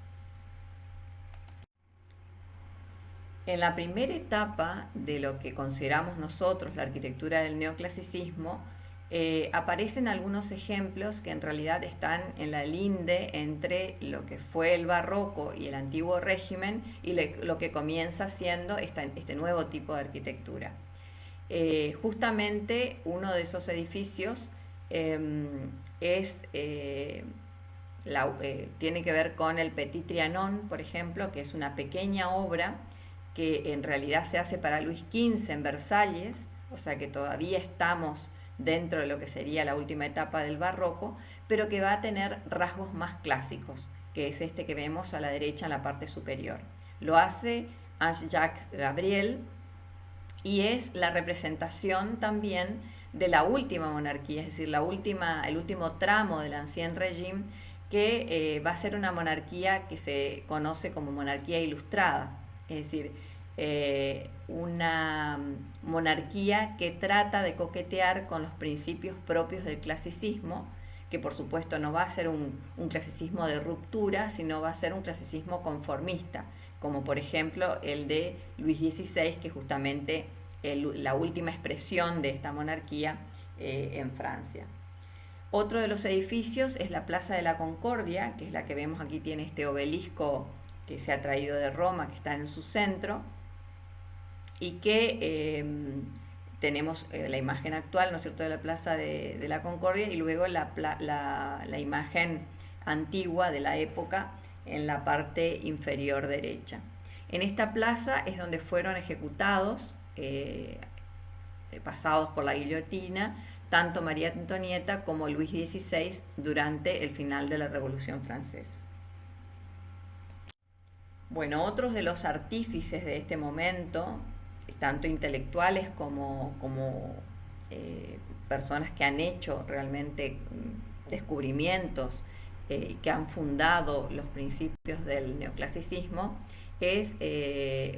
En la primera etapa de lo que consideramos nosotros la arquitectura del neoclasicismo, aparecen algunos ejemplos que en realidad están en la linde entre lo que fue el barroco y el antiguo régimen y lo que comienza siendo este nuevo tipo de arquitectura. Justamente uno de esos edificios tiene que ver con el Petit Trianon, por ejemplo, que es una pequeña obra que en realidad se hace para Luis XV en Versalles, o sea que todavía estamos dentro de lo que sería la última etapa del barroco, pero que va a tener rasgos más clásicos, que es este que vemos a la derecha en la parte superior. Lo hace Ange-Jacques Gabriel y es la representación también de la última monarquía, es decir, el último tramo del Ancien Régime, que va a ser una monarquía que se conoce como monarquía ilustrada, es decir, una monarquía que trata de coquetear con los principios propios del clasicismo, que por supuesto no va a ser un clasicismo de ruptura, sino va a ser un clasicismo conformista, como por ejemplo el de Luis XVI, que es justamente la última expresión de esta monarquía en Francia. Otro de los edificios es la Plaza de la Concordia, que es la que vemos aquí, tiene este obelisco que se ha traído de Roma, que está en su centro, y que tenemos la imagen actual, ¿no es cierto?, de la Plaza de la Concordia, y luego la imagen antigua de la época en la parte inferior derecha. En esta plaza es donde fueron ejecutados, pasados por la guillotina, tanto María Antonieta como Luis XVI durante el final de la Revolución Francesa. Bueno, otros de los artífices de este momento, tanto intelectuales como personas que han hecho realmente descubrimientos que han fundado los principios del neoclasicismo, es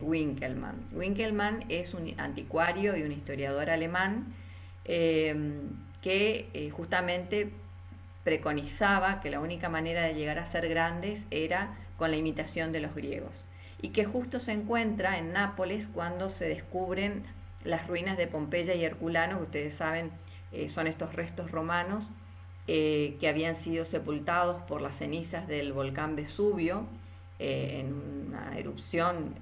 Winkelmann. Winkelmann es un anticuario y un historiador alemán que justamente preconizaba que la única manera de llegar a ser grandes era con la imitación de los griegos, y que justo se encuentra en Nápoles cuando se descubren las ruinas de Pompeya y Herculano, que ustedes saben son estos restos romanos que habían sido sepultados por las cenizas del volcán Vesubio en una erupción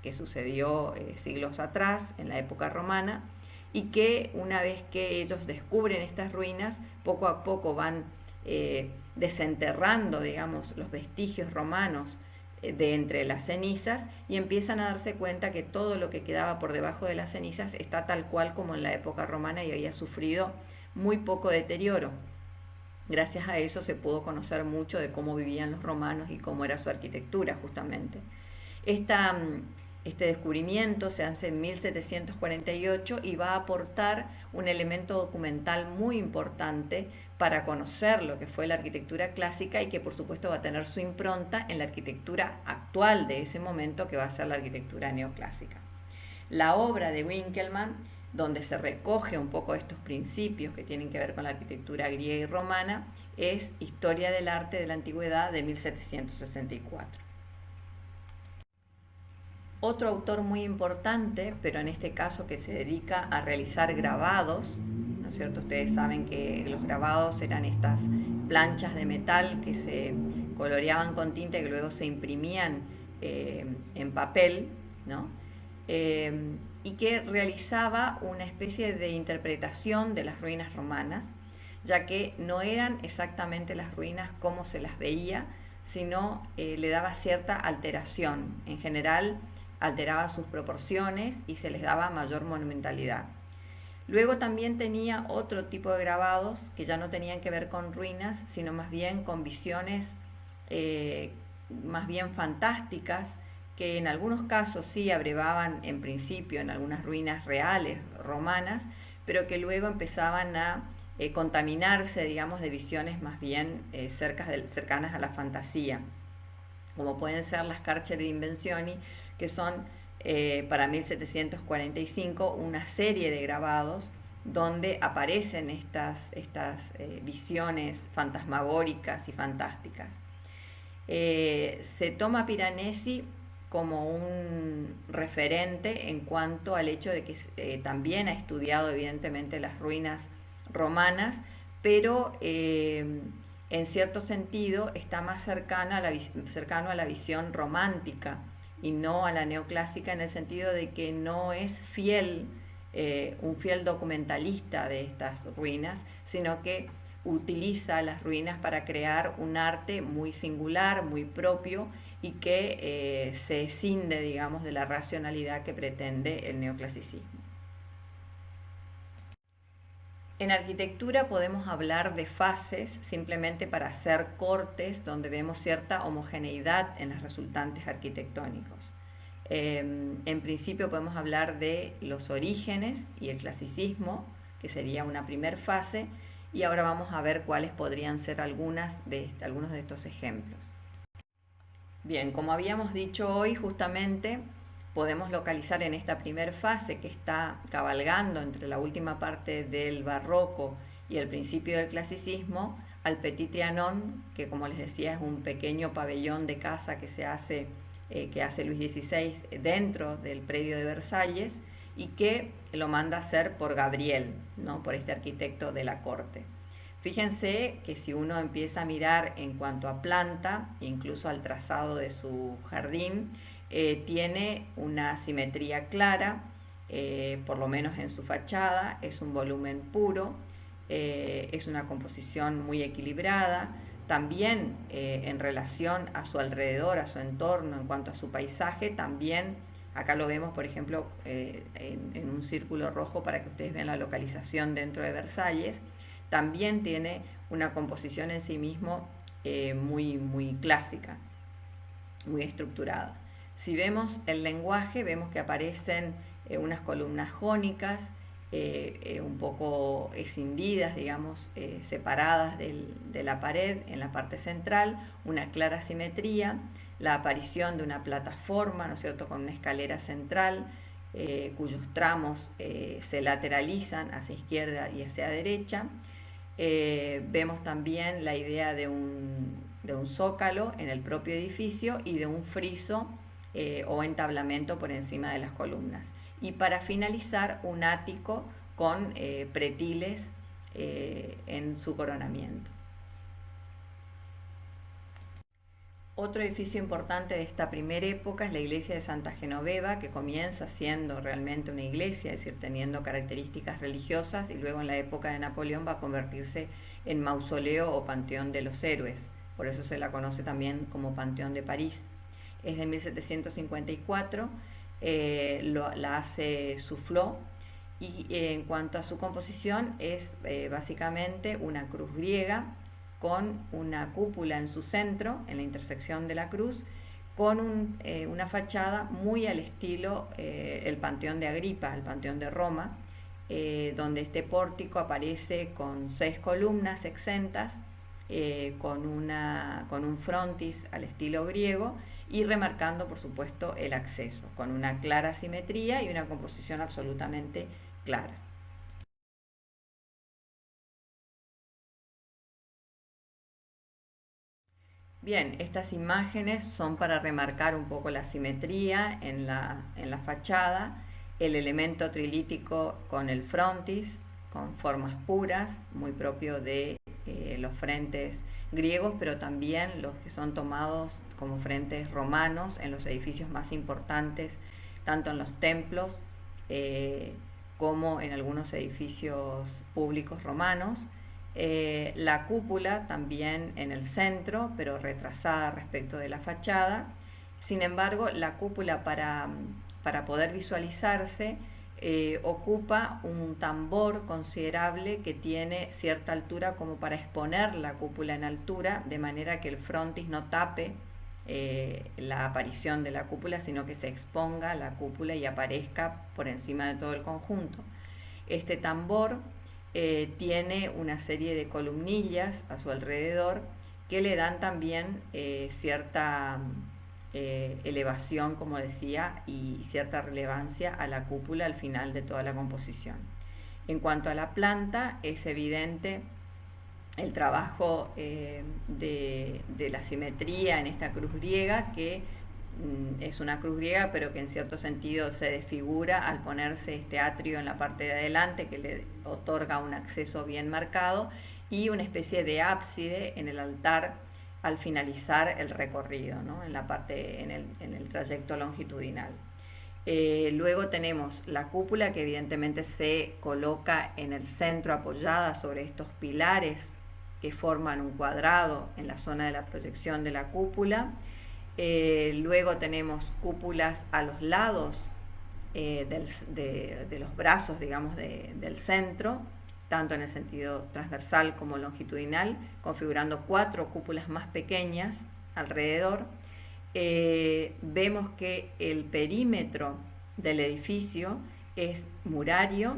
que sucedió siglos atrás, en la época romana, y que una vez que ellos descubren estas ruinas, poco a poco van desenterrando, digamos, los vestigios romanos de entre las cenizas, y empiezan a darse cuenta que todo lo que quedaba por debajo de las cenizas está tal cual como en la época romana y había sufrido muy poco deterioro. Gracias a eso se pudo conocer mucho de cómo vivían los romanos y cómo era su arquitectura, justamente. Este descubrimiento se hace en 1748 y va a aportar un elemento documental muy importante para conocer lo que fue la arquitectura clásica, y que por supuesto va a tener su impronta en la arquitectura actual de ese momento, que va a ser la arquitectura neoclásica. La obra de Winkelmann donde se recoge un poco estos principios que tienen que ver con la arquitectura griega y romana, es Historia del Arte de la Antigüedad de 1764. Otro autor muy importante, pero en este caso que se dedica a realizar grabados, ¿no es cierto? Ustedes saben que los grabados eran estas planchas de metal que se coloreaban con tinta y que luego se imprimían en papel, ¿no? Y que realizaba una especie de interpretación de las ruinas romanas, ya que no eran exactamente las ruinas como se las veía, sino le daba cierta alteración. En general, alteraba sus proporciones y se les daba mayor monumentalidad. Luego también tenía otro tipo de grabados que ya no tenían que ver con ruinas, sino más bien con visiones más bien fantásticas, que en algunos casos sí abrevaban en principio en algunas ruinas reales romanas, pero que luego empezaban a contaminarse, digamos, de visiones más bien cercanas a la fantasía, como pueden ser las Carceri di Invenzioni, que son para 1745 una serie de grabados donde aparecen estas visiones fantasmagóricas y fantásticas. Se toma Piranesi como un referente en cuanto al hecho de que también ha estudiado evidentemente las ruinas romanas, pero en cierto sentido está más cercano a la visión romántica y no a la neoclásica, en el sentido de que no es un fiel documentalista de estas ruinas, sino que utiliza las ruinas para crear un arte muy singular, muy propio, y que se escinde, digamos, de la racionalidad que pretende el neoclasicismo. En arquitectura podemos hablar de fases simplemente para hacer cortes donde vemos cierta homogeneidad en los resultantes arquitectónicos. En principio podemos hablar de los orígenes y el clasicismo, que sería una primer fase, y ahora vamos a ver cuáles podrían ser algunos de estos ejemplos. Bien, como habíamos dicho hoy, justamente podemos localizar en esta primera fase, que está cabalgando entre la última parte del barroco y el principio del clasicismo, al Petit Trianon, que como les decía es un pequeño pabellón de casa que hace Luis XVI dentro del predio de Versalles, y que lo manda hacer por Gabriel, ¿no? Por este arquitecto de la corte. Fíjense que si uno empieza a mirar en cuanto a planta, incluso al trazado de su jardín, tiene una simetría clara, por lo menos en su fachada, es un volumen puro, es una composición muy equilibrada. También en relación a su alrededor, a su entorno, en cuanto a su paisaje, también acá lo vemos, por ejemplo, en un círculo rojo para que ustedes vean la localización dentro de Versalles. También tiene una composición en sí mismo muy clásica, muy estructurada. Si vemos el lenguaje, vemos que aparecen unas columnas jónicas, un poco escindidas, digamos, separadas de la pared en la parte central, una clara simetría, la aparición de una plataforma, ¿no es cierto?, con una escalera central, cuyos tramos se lateralizan hacia izquierda y hacia derecha. Vemos también la idea de un zócalo en el propio edificio y de un friso o entablamento por encima de las columnas. Y para finalizar, un ático con pretiles en su coronamiento. Otro edificio importante de esta primera época es la iglesia de Santa Genoveva, que comienza siendo realmente una iglesia, es decir, teniendo características religiosas, y luego en la época de Napoleón va a convertirse en mausoleo o panteón de los héroes. Por eso se la conoce también como Panteón de París. Es de 1754, la hace Soufflot, y en cuanto a su composición es básicamente una cruz griega con una cúpula en su centro, en la intersección de la cruz, con una fachada muy al estilo el Panteón de Agripa, el Panteón de Roma, donde este pórtico aparece con 6 columnas exentas, con un frontis al estilo griego, y remarcando, por supuesto, el acceso, con una clara simetría y una composición absolutamente clara. Bien, estas imágenes son para remarcar un poco la simetría en la fachada, el elemento trilítico con el frontis, con formas puras, muy propio de los frentes griegos, pero también los que son tomados como frentes romanos en los edificios más importantes, tanto en los templos eh, como en algunos edificios públicos romanos. La cúpula también en el centro, pero retrasada respecto de la fachada. Sin embargo, la cúpula para poder visualizarse ocupa un tambor considerable que tiene cierta altura como para exponer la cúpula en altura, de manera que el frontis no tape la aparición de la cúpula, sino que se exponga la cúpula y aparezca por encima de todo el conjunto. Este tambor tiene una serie de columnillas a su alrededor que le dan también cierta elevación, como decía, y cierta relevancia a la cúpula al final de toda la composición. En cuanto a la planta, es evidente el trabajo de la simetría en esta cruz griega, que es una cruz griega, pero que en cierto sentido se desfigura al ponerse este atrio en la parte de adelante, que le otorga un acceso bien marcado, y una especie de ábside en el altar al finalizar el recorrido, ¿no? En la parte, en el trayecto longitudinal. Luego tenemos la cúpula, que evidentemente se coloca en el centro, apoyada sobre estos pilares que forman un cuadrado en la zona de la proyección de la cúpula. Luego tenemos cúpulas a los lados de los brazos, digamos, del centro, tanto en el sentido transversal como longitudinal, configurando 4 cúpulas más pequeñas alrededor. Vemos que el perímetro del edificio es murario,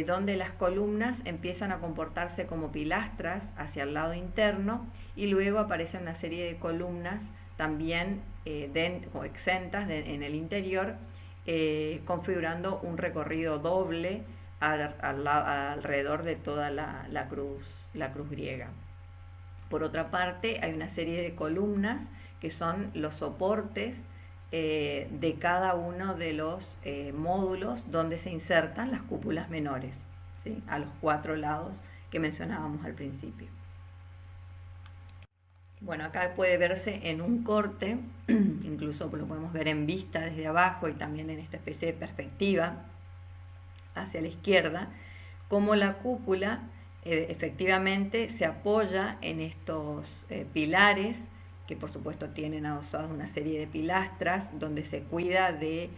donde las columnas empiezan a comportarse como pilastras hacia el lado interno, y luego aparecen una serie de columnas también exentas en el interior, configurando un recorrido doble alrededor de toda la cruz griega. Por otra parte, hay una serie de columnas que son los soportes de cada uno de los módulos donde se insertan las cúpulas menores, ¿sí? A los 4 lados que mencionábamos al principio. Bueno, acá puede verse en un corte, incluso lo podemos ver en vista desde abajo y también en esta especie de perspectiva hacia la izquierda, como la cúpula efectivamente se apoya en estos pilares, que por supuesto tienen adosados una serie de pilastras, donde se cuida de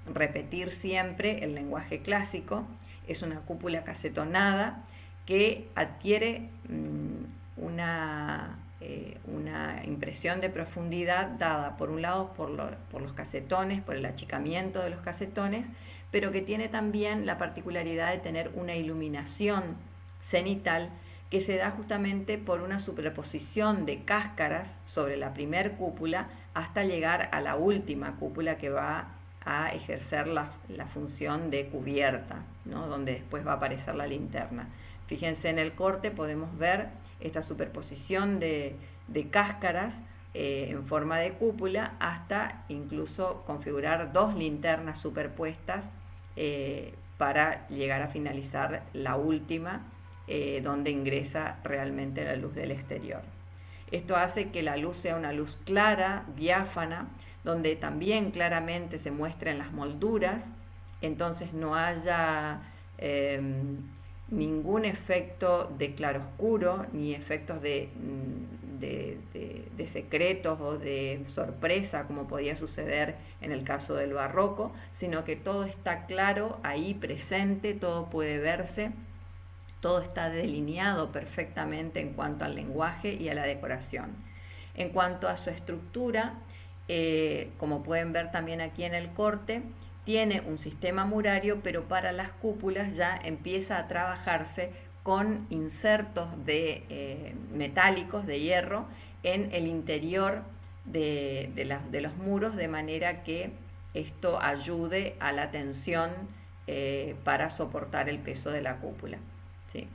repetir siempre el lenguaje clásico. Es una cúpula casetonada que adquiere una impresión de profundidad dada por un lado por los casetones, por el achicamiento de los casetones, pero que tiene también la particularidad de tener una iluminación cenital que se da justamente por una superposición de cáscaras sobre la primer cúpula hasta llegar a la última cúpula, que va a ejercer la función de cubierta, ¿no? Donde después va a aparecer la linterna. Fíjense, en el corte podemos ver esta superposición de cáscaras en forma de cúpula, hasta incluso configurar 2 linternas superpuestas para llegar a finalizar la última, donde ingresa realmente la luz del exterior. Esto hace que la luz sea una luz clara, diáfana, donde también claramente se muestren las molduras, entonces no haya ningún efecto de claroscuro, ni efectos de secretos o de sorpresa, como podía suceder en el caso del barroco, sino que todo está claro, ahí presente, todo puede verse, todo está delineado perfectamente en cuanto al lenguaje y a la decoración. En cuanto a su estructura, como pueden ver también aquí en el corte, tiene un sistema murario, pero para las cúpulas ya empieza a trabajarse con insertos metálicos de hierro en el interior de los muros, de manera que esto ayude a la tensión para soportar el peso de la cúpula. ¿Sí?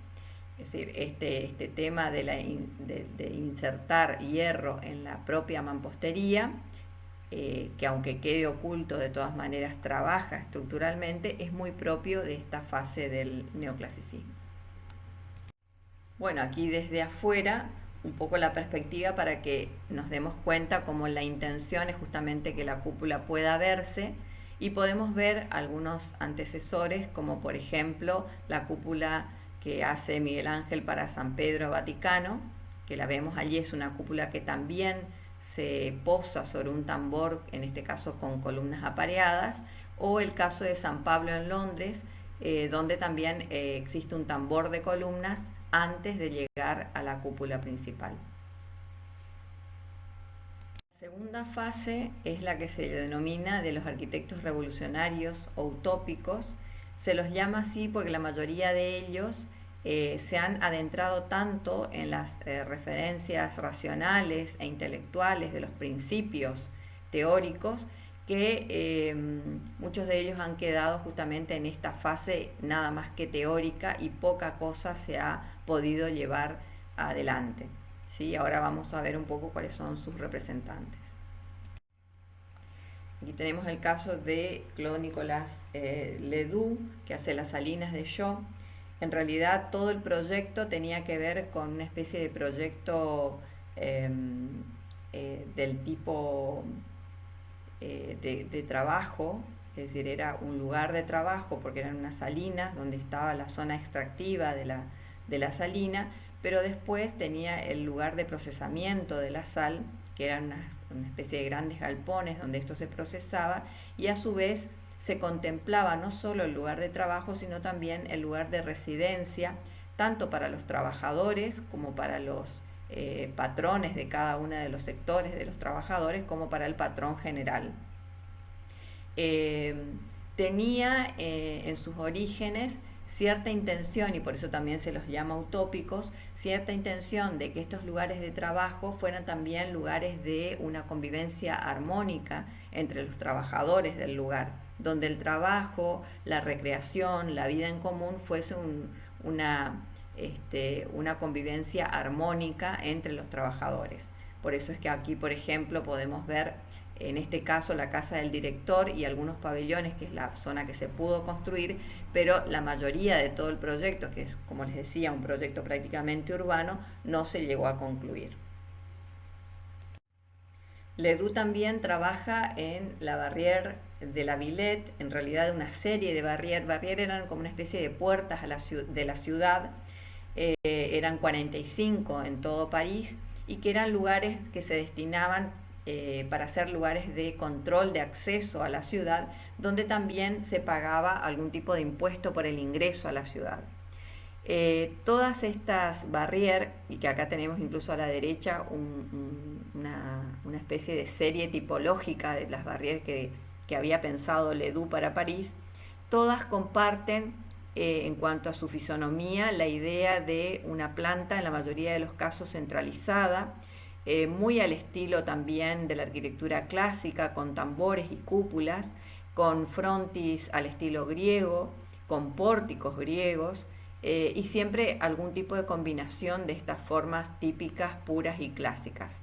Es decir, este tema de insertar hierro en la propia mampostería, que aunque quede oculto de todas maneras trabaja estructuralmente, es muy propio de esta fase del neoclasicismo. Bueno, aquí desde afuera un poco la perspectiva para que nos demos cuenta cómo la intención es justamente que la cúpula pueda verse, y podemos ver algunos antecesores, como por ejemplo la cúpula que hace Miguel Ángel para San Pedro Vaticano, que la vemos allí, es una cúpula que también se posa sobre un tambor, en este caso con columnas apareadas, o el caso de San Pablo en Londres, donde también existe un tambor de columnas antes de llegar a la cúpula principal. La segunda fase es la que se denomina de los arquitectos revolucionarios o utópicos. Se los llama así porque la mayoría de ellos se han adentrado tanto en las referencias racionales e intelectuales de los principios teóricos que muchos de ellos han quedado justamente en esta fase nada más que teórica, y poca cosa se ha podido llevar adelante. ¿Sí? Ahora vamos a ver un poco cuáles son sus representantes. Aquí tenemos el caso de Claude Nicolas Ledoux, que hace las Salinas de Joux. En realidad todo el proyecto tenía que ver con una especie de proyecto del tipo de trabajo, es decir, era un lugar de trabajo porque eran unas salinas donde estaba la zona extractiva de la salina, pero después tenía el lugar de procesamiento de la sal, que eran una especie de grandes galpones donde esto se procesaba, y a su vez se contemplaba no solo el lugar de trabajo, sino también el lugar de residencia, tanto para los trabajadores como para los patrones de cada uno de los sectores de los trabajadores, como para el patrón general. Tenía en sus orígenes cierta intención, y por eso también se los llama utópicos, cierta intención de que estos lugares de trabajo fueran también lugares de una convivencia armónica entre los trabajadores del lugar, donde el trabajo, la recreación, la vida en común fuese una convivencia armónica entre los trabajadores. Por eso es que aquí, por ejemplo, podemos ver en este caso la casa del director y algunos pabellones, que es la zona que se pudo construir, pero la mayoría de todo el proyecto, que es, como les decía, un proyecto prácticamente urbano, no se llegó a concluir. Ledoux también trabaja en la Barrière de la Villette, en realidad una serie de barrières. Barrières eran como una especie de puertas de la ciudad, eran 45 en todo París, y que eran lugares que se destinaban para ser lugares de control de acceso a la ciudad, donde también se pagaba algún tipo de impuesto por el ingreso a la ciudad. Todas estas barrières, y que acá tenemos incluso a la derecha una especie de serie tipológica de las barrières que había pensado Ledoux para París, todas comparten en cuanto a su fisonomía la idea de una planta, en la mayoría de los casos centralizada, muy al estilo también de la arquitectura clásica, con tambores y cúpulas, con frontis al estilo griego, con pórticos griegos, y siempre algún tipo de combinación de estas formas típicas, puras y clásicas.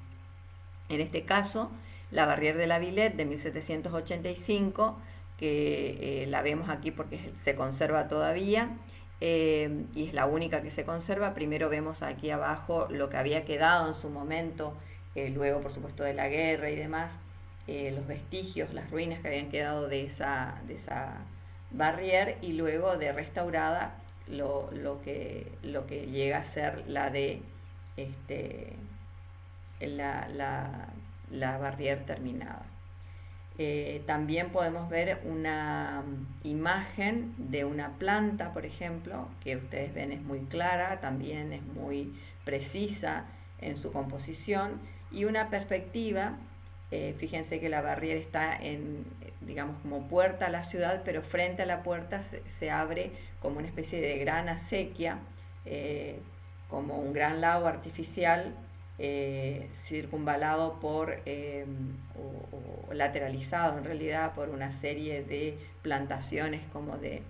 En este caso, la Barrière de la Villette de 1785, que la vemos aquí porque se conserva todavía, y es la única que se conserva. Primero vemos aquí abajo lo que había quedado en su momento, luego por supuesto de la guerra y demás, los vestigios, las ruinas que habían quedado de esa barrière, y luego de restaurada lo que llega a ser la de la barrière terminada. También podemos ver una imagen de una planta, por ejemplo, que ustedes ven es muy clara, también es muy precisa en su composición, y una perspectiva. Fíjense que la barrière está digamos, como puerta a la ciudad, pero frente a la puerta se abre como una especie de gran acequia, como un gran lago artificial, circunvalado por o lateralizado en realidad por una serie de plantaciones como de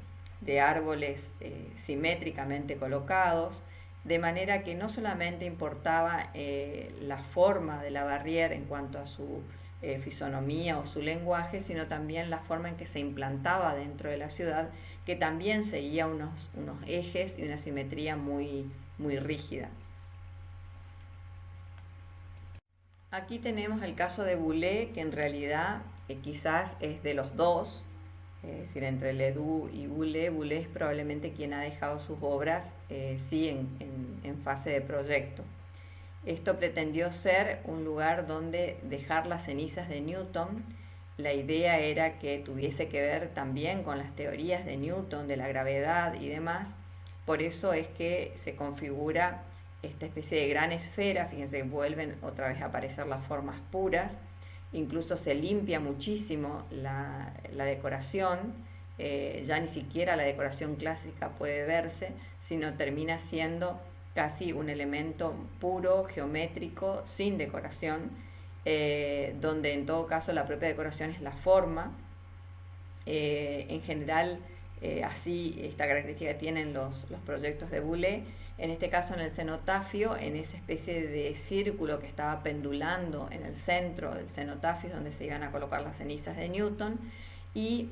de árboles simétricamente colocados, de manera que no solamente importaba la forma de la barriera en cuanto a su fisonomía o su lenguaje, sino también la forma en que se implantaba dentro de la ciudad, que también seguía unos ejes y una simetría muy, muy rígida. Aquí tenemos el caso de Boulez, que en realidad quizás es de los dos, es decir, entre Ledoux y Boulez. Boulez es probablemente quien ha dejado sus obras sí en fase de proyecto. Esto pretendió ser un lugar donde dejar las cenizas de Newton. La idea era que tuviese que ver también con las teorías de Newton, de la gravedad y demás. Por eso es que se configura esta especie de gran esfera. Fíjense que vuelven otra vez a aparecer las formas puras. Incluso se limpia muchísimo la decoración. Ya ni siquiera la decoración clásica puede verse, sino termina siendo casi un elemento puro, geométrico, sin decoración, donde en todo caso la propia decoración es la forma. En general, así esta característica tienen los proyectos de Boulez. En este caso, en el cenotafio, en esa especie de círculo que estaba pendulando en el centro del cenotafio, donde se iban a colocar las cenizas de Newton, y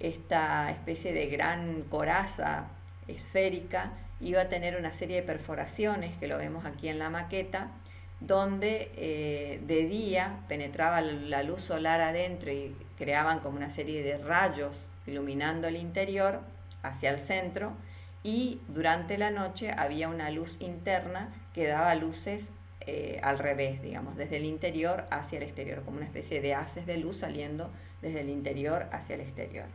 esta especie de gran coraza esférica iba a tener una serie de perforaciones, que lo vemos aquí en la maqueta, donde de día penetraba la luz solar adentro y creaban como una serie de rayos iluminando el interior hacia el centro, y durante la noche había una luz interna que daba luces al revés, digamos, desde el interior hacia el exterior, como una especie de haces de luz saliendo desde el interior hacia el exterior.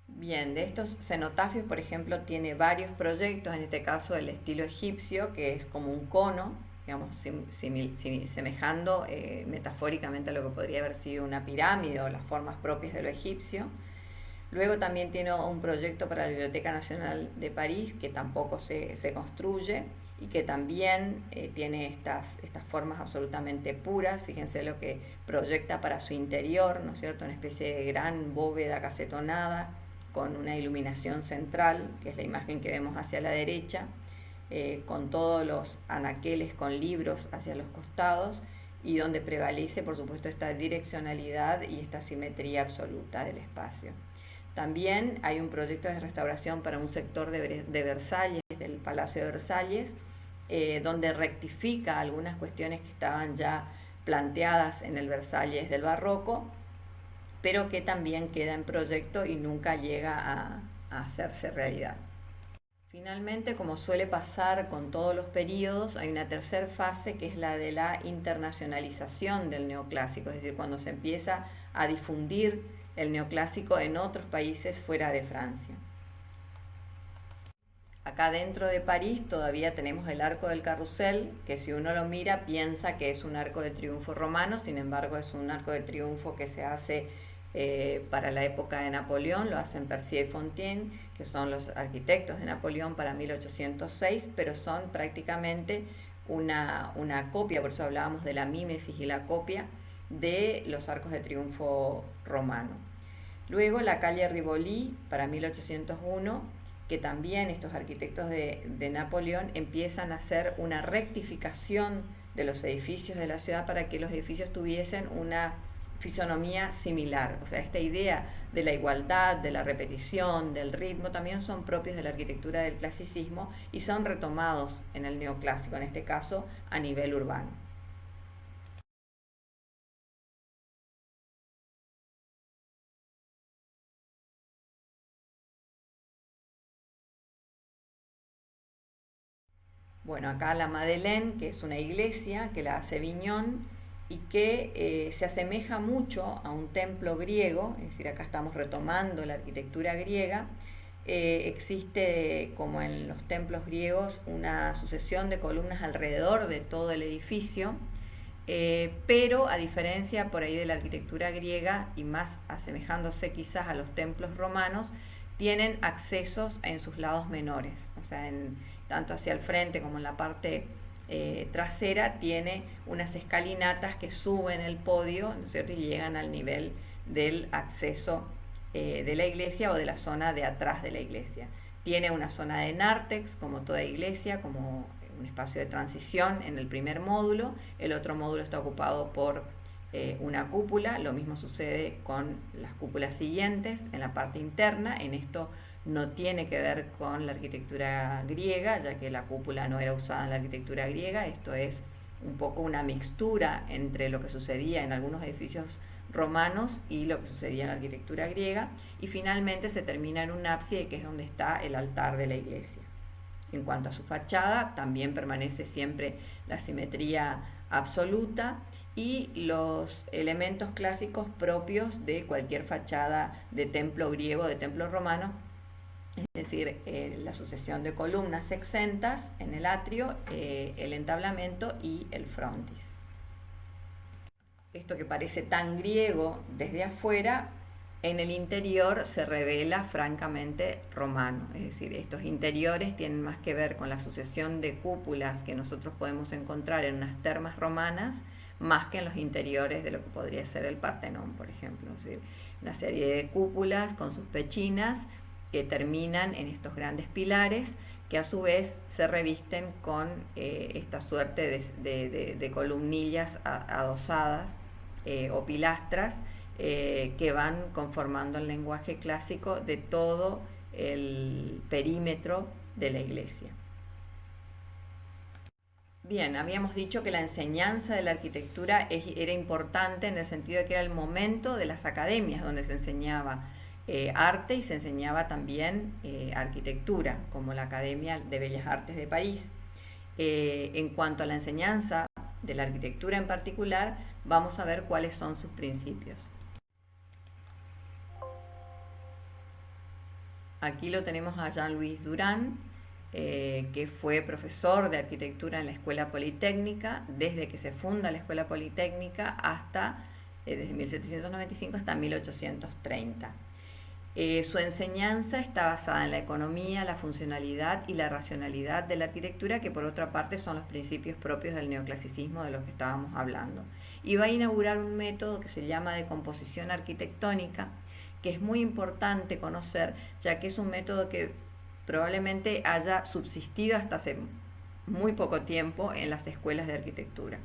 Bien, de estos cenotafios, por ejemplo, tiene varios proyectos, en este caso el estilo egipcio, que es como un cono, digamos, semejando metafóricamente a lo que podría haber sido una pirámide o las formas propias de lo egipcio. Luego también tiene un proyecto para la Biblioteca Nacional de París, que tampoco se construye y que también tiene estas formas absolutamente puras. Fíjense lo que proyecta para su interior, ¿no es cierto? Una especie de gran bóveda casetonada con una iluminación central, que es la imagen que vemos hacia la derecha, con todos los anaqueles con libros hacia los costados, y donde prevalece, por supuesto, esta direccionalidad y esta simetría absoluta del espacio. También hay un proyecto de restauración para un sector de Versalles, del Palacio de Versalles, donde rectifica algunas cuestiones que estaban ya planteadas en el Versalles del Barroco, pero que también queda en proyecto y nunca llega a hacerse realidad. Finalmente, como suele pasar con todos los periodos, hay una tercera fase, que es la de la internacionalización del neoclásico, es decir, cuando se empieza a difundir el neoclásico en otros países fuera de Francia. Acá dentro de París todavía tenemos el Arco del Carrousel, que si uno lo mira piensa que es un arco de triunfo romano, sin embargo es un arco de triunfo que se hace para la época de Napoleón, lo hacen Percier y Fontaine, que son los arquitectos de Napoleón para 1806, pero son prácticamente una copia, por eso hablábamos de la mímesis y la copia de los arcos de triunfo romano. Luego la calle Rivoli para 1801, que también estos arquitectos de Napoleón empiezan a hacer una rectificación de los edificios de la ciudad para que los edificios tuviesen una fisonomía similar. O sea, esta idea de la igualdad, de la repetición, del ritmo, también son propios de la arquitectura del clasicismo y son retomados en el neoclásico, en este caso a nivel urbano. Bueno, acá la Madeleine, que es una iglesia que la hace Vignon y que se asemeja mucho a un templo griego, es decir, acá estamos retomando la arquitectura griega. Existe, como en los templos griegos, una sucesión de columnas alrededor de todo el edificio, pero a diferencia por ahí de la arquitectura griega y más asemejándose quizás a los templos romanos, tienen accesos en sus lados menores, o sea, tanto hacia el frente como en la parte trasera tiene unas escalinatas que suben el podio, ¿no es cierto?, y llegan al nivel del acceso de la iglesia o de la zona de atrás de la iglesia. Tiene una zona de nártex, como toda iglesia, como un espacio de transición en el primer módulo. El otro módulo está ocupado por una cúpula. Lo mismo sucede con las cúpulas siguientes en la parte interna. En esto no tiene que ver con la arquitectura griega, ya que la cúpula no era usada en la arquitectura griega. Esto es un poco una mixtura entre lo que sucedía en algunos edificios romanos y lo que sucedía en la arquitectura griega, y finalmente se termina en un ábside, que es donde está el altar de la iglesia. En cuanto a su fachada, también permanece siempre la simetría absoluta y los elementos clásicos propios de cualquier fachada de templo griego, de templo romano, es decir, la sucesión de columnas exentas en el atrio, el entablamento y el frontis. Esto que parece tan griego desde afuera, en el interior se revela francamente romano. Es decir, estos interiores tienen más que ver con la sucesión de cúpulas que nosotros podemos encontrar en unas termas romanas, más que en los interiores de lo que podría ser el Partenón, por ejemplo. Es decir, una serie de cúpulas con sus pechinas que terminan en estos grandes pilares, que a su vez se revisten con esta suerte de columnillas adosadas o pilastras que van conformando el lenguaje clásico de todo el perímetro de la iglesia. Bien, habíamos dicho que la enseñanza de la arquitectura era importante en el sentido de que era el momento de las academias donde se enseñaba arte y se enseñaba también arquitectura, como la Academia de Bellas Artes de París. En cuanto a la enseñanza de la arquitectura en particular, vamos a ver cuáles son sus principios. Aquí lo tenemos a Jean-Louis Durand, que fue profesor de arquitectura en la Escuela Politécnica, desde que se funda la Escuela Politécnica hasta, desde 1795 hasta 1830. Su enseñanza está basada en la economía, la funcionalidad y la racionalidad de la arquitectura, que por otra parte son los principios propios del neoclasicismo de los que estábamos hablando. Y va a inaugurar un método que se llama de composición arquitectónica, que es muy importante conocer, ya que es un método que probablemente haya subsistido hasta hace muy poco tiempo en las escuelas de arquitectura,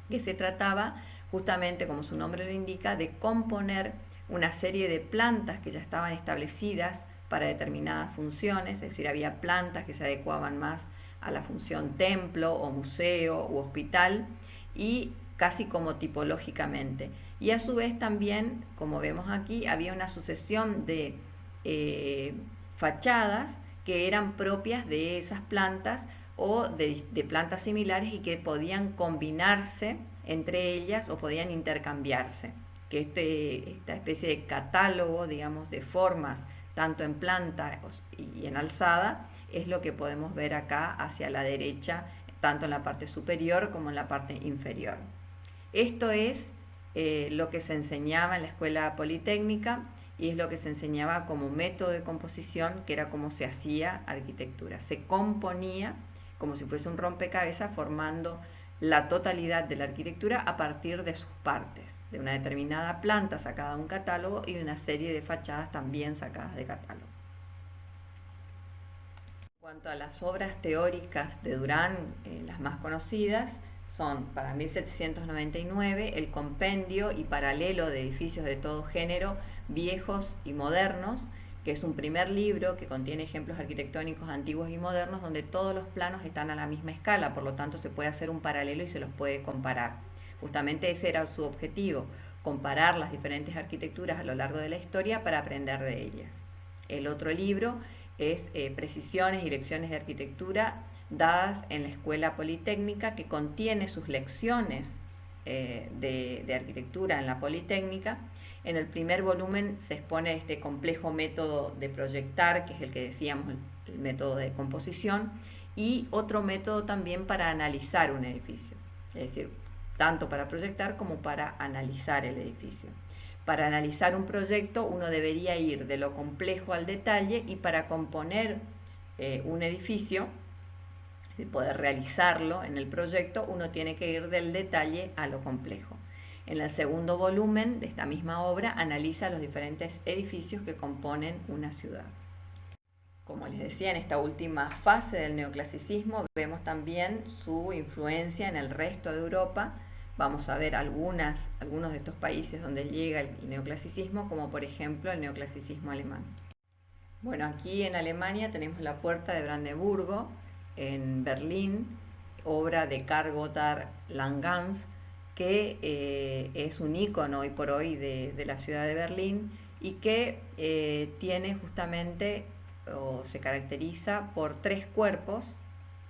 que se trataba justamente, como su nombre lo indica, de componer una serie de plantas que ya estaban establecidas para determinadas funciones, es decir, había plantas que se adecuaban más a la función templo o museo u hospital, y casi como tipológicamente. Y a su vez también, como vemos aquí, había una sucesión de fachadas que eran propias de esas plantas o de plantas similares y que podían combinarse entre ellas o podían intercambiarse. Que esta especie de catálogo, digamos, de formas, tanto en planta y en alzada, es lo que podemos ver acá hacia la derecha, tanto en la parte superior como en la parte inferior. Esto es lo que se enseñaba en la Escuela Politécnica y es lo que se enseñaba como método de composición, que era como se hacía arquitectura. Se componía como si fuese un rompecabezas, formando la totalidad de la arquitectura a partir de sus partes, de una determinada planta sacada de un catálogo y de una serie de fachadas también sacadas de catálogo. En cuanto a las obras teóricas de Durand, las más conocidas son para 1799 el compendio y paralelo de edificios de todo género, viejos y modernos, que es un primer libro que contiene ejemplos arquitectónicos antiguos y modernos donde todos los planos están a la misma escala, por lo tanto se puede hacer un paralelo y se los puede comparar. Justamente ese era su objetivo, comparar las diferentes arquitecturas a lo largo de la historia para aprender de ellas. El otro libro es Precisiones y lecciones de arquitectura dadas en la Escuela Politécnica, que contiene sus lecciones de arquitectura en la Politécnica. En el primer volumen se expone este complejo método de proyectar, que es el que decíamos, el método de composición, y otro método también para analizar un edificio, es decir, tanto para proyectar como para analizar el edificio. Para analizar un proyecto uno debería ir de lo complejo al detalle, y para componer un edificio, poder realizarlo en el proyecto, uno tiene que ir del detalle a lo complejo. En el segundo volumen de esta misma obra analiza los diferentes edificios que componen una ciudad. Como les decía, en esta última fase del neoclasicismo vemos también su influencia en el resto de Europa. Vamos a ver algunos de estos países donde llega el neoclasicismo, como por ejemplo el neoclasicismo alemán. Bueno, aquí en Alemania tenemos la Puerta de Brandeburgo, en Berlín, obra de Karl Gotthard Langhans, que es un ícono hoy por hoy de la ciudad de Berlín y que tiene justamente o se caracteriza por 3 cuerpos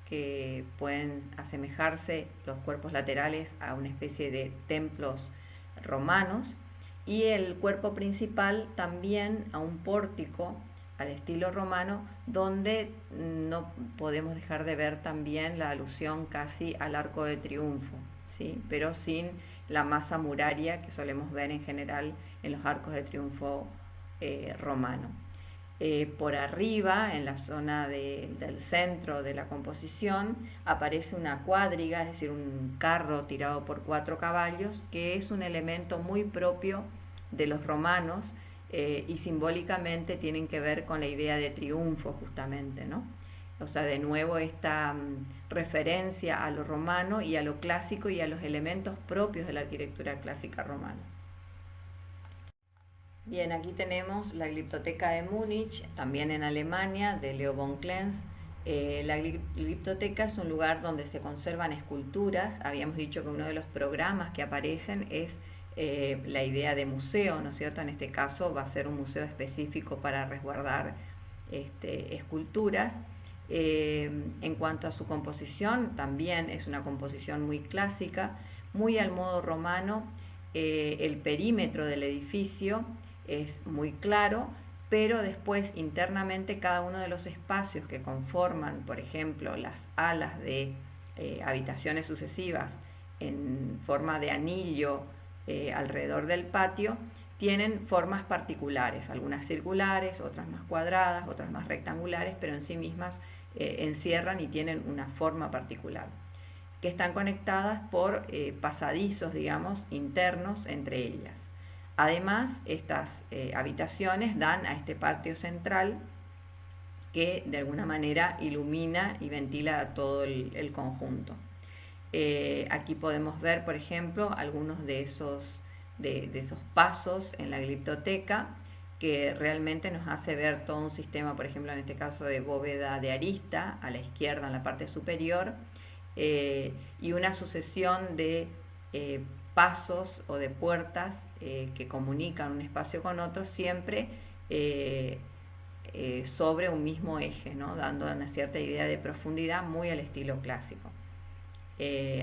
que pueden asemejarse los cuerpos laterales a una especie de templos romanos y el cuerpo principal también a un pórtico al estilo romano, donde no podemos dejar de ver también la alusión casi al arco de triunfo, ¿sí? Pero sin la masa muraria que solemos ver en general en los arcos de triunfo romano. Por arriba, en la zona del centro de la composición, aparece una cuadriga, es decir, un carro tirado por 4 caballos, que es un elemento muy propio de los romanos y simbólicamente tienen que ver con la idea de triunfo justamente, ¿no? O sea, de nuevo esta referencia a lo romano y a lo clásico y a los elementos propios de la arquitectura clásica romana. Bien, aquí tenemos la Gliptoteca de Múnich, también en Alemania, de Leo von Klenz. La Gliptoteca es un lugar donde se conservan esculturas. Habíamos dicho que uno de los programas que aparecen es la idea de museo, ¿no es cierto? En este caso va a ser un museo específico para resguardar esculturas. En cuanto a su composición, también es una composición muy clásica, muy al modo romano. El perímetro del edificio es muy claro, pero después internamente cada uno de los espacios que conforman, por ejemplo, las alas de habitaciones sucesivas en forma de anillo alrededor del patio, tienen formas particulares, algunas circulares, otras más cuadradas, otras más rectangulares, pero en sí mismas encierran y tienen una forma particular, que están conectadas por pasadizos, digamos, internos entre ellas. Además, estas habitaciones dan a este patio central que de alguna manera ilumina y ventila todo el conjunto. Aquí podemos ver, por ejemplo, algunos de esos pasos en la gliptoteca que realmente nos hace ver todo un sistema, por ejemplo, en este caso de bóveda de arista a la izquierda en la parte superior, y una sucesión de pasos o de puertas que comunican un espacio con otro, siempre sobre un mismo eje, ¿no? Dando una cierta idea de profundidad muy al estilo clásico.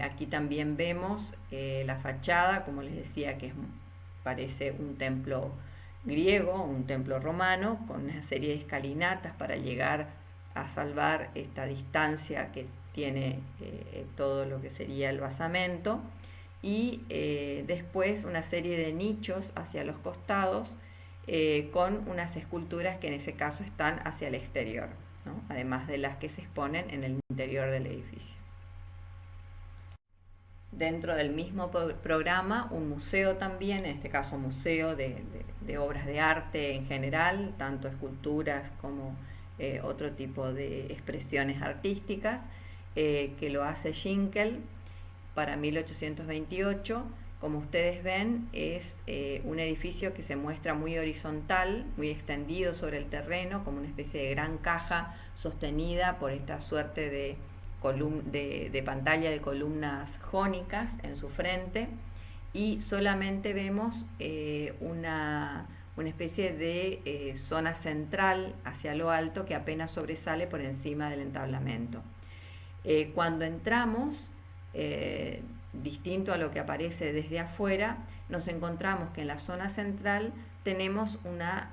Aquí también vemos la fachada, como les decía, que parece un templo griego, un templo romano, con una serie de escalinatas para llegar a salvar esta distancia que tiene todo lo que sería el basamento, y después una serie de nichos hacia los costados con unas esculturas que en ese caso están hacia el exterior, ¿no? Además de las que se exponen en el interior del edificio. Dentro del mismo programa, un museo también, en este caso museo de obras de arte en general, tanto esculturas como otro tipo de expresiones artísticas, que lo hace Schinkel para 1828. Como ustedes ven, es un edificio que se muestra muy horizontal, muy extendido sobre el terreno, como una especie de gran caja sostenida por esta suerte de pantalla de columnas jónicas en su frente, y solamente vemos una especie de zona central hacia lo alto que apenas sobresale por encima del entablamento. Cuando entramos, distinto a lo que aparece desde afuera, nos encontramos que en la zona central tenemos una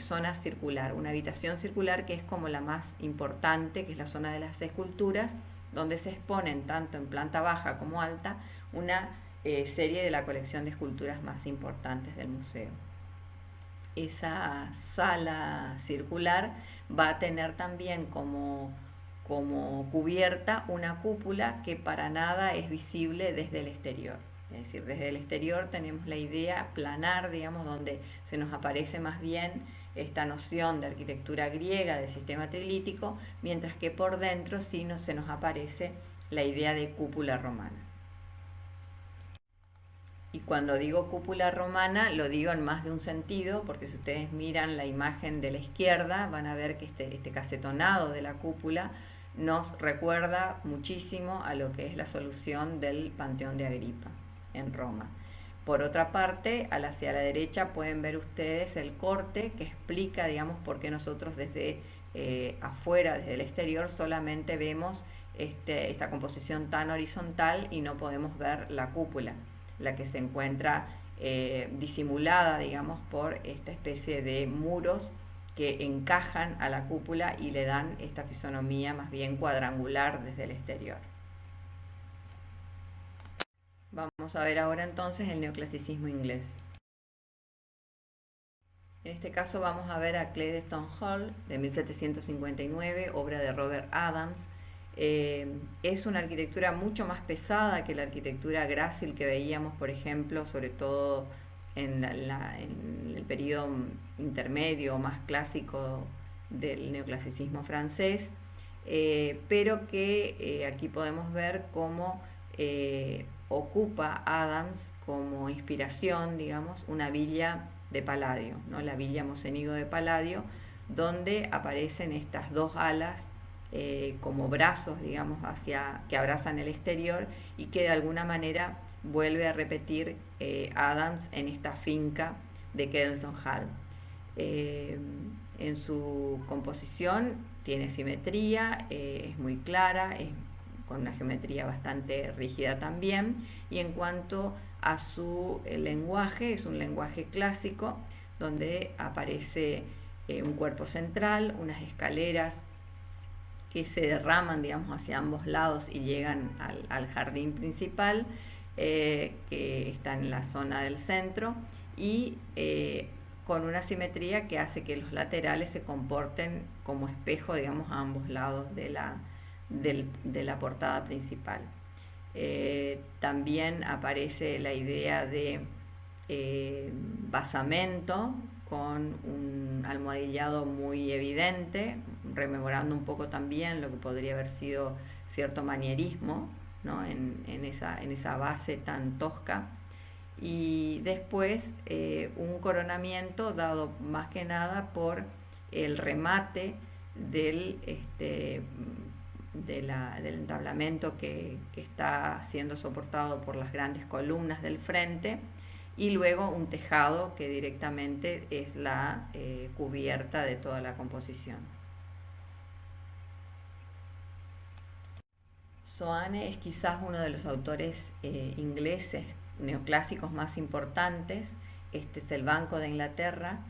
zona circular, una habitación circular que es como la más importante, que es la zona de las esculturas, donde se exponen tanto en planta baja como alta una serie de la colección de esculturas más importantes del museo. Esa sala circular va a tener también como cubierta una cúpula que para nada es visible desde el exterior. Es decir, desde el exterior tenemos la idea planar, digamos, donde se nos aparece más bien esta noción de arquitectura griega, de sistema trilítico, mientras que por dentro sí se nos aparece la idea de cúpula romana. Y cuando digo cúpula romana, lo digo en más de un sentido, porque si ustedes miran la imagen de la izquierda, van a ver que este casetonado de la cúpula nos recuerda muchísimo a lo que es la solución del Panteón de Agripa en Roma. Por otra parte, hacia la derecha pueden ver ustedes el corte que explica, digamos, por qué nosotros desde afuera, desde el exterior, solamente vemos esta composición tan horizontal y no podemos ver la cúpula, la que se encuentra disimulada, digamos, por esta especie de muros que encajan a la cúpula y le dan esta fisonomía más bien cuadrangular desde el exterior. Vamos a ver ahora entonces el neoclasicismo inglés. En este caso vamos a ver a Cleddeston Hall de 1759, obra de Robert Adams. Es una arquitectura mucho más pesada que la arquitectura grácil que veíamos, por ejemplo, sobre todo en el periodo intermedio más clásico del neoclasicismo francés, pero que aquí podemos ver cómo ocupa Adams como inspiración, digamos, una villa de Palladio, ¿no? La villa Mocenigo de Palladio, donde aparecen estas dos alas como brazos, digamos, que abrazan el exterior y que de alguna manera vuelve a repetir Adams en esta finca de Cleddeston Hall. En su composición tiene simetría, es muy clara, es con una geometría bastante rígida también, y en cuanto a su lenguaje, es un lenguaje clásico donde aparece un cuerpo central, unas escaleras que se derraman, digamos, hacia ambos lados y llegan al jardín principal, que está en la zona del centro, y con una simetría que hace que los laterales se comporten como espejo, digamos, a ambos lados de la portada principal. También aparece la idea de basamento con un almohadillado muy evidente, rememorando un poco también lo que podría haber sido cierto manierismo, ¿no? en esa base tan tosca. Y después un coronamiento dado más que nada por el remate del entablamento que está siendo soportado por las grandes columnas del frente, y luego un tejado que directamente es la cubierta de toda la composición. Soane es quizás uno de los autores ingleses neoclásicos más importantes. Este es el Banco de Inglaterra.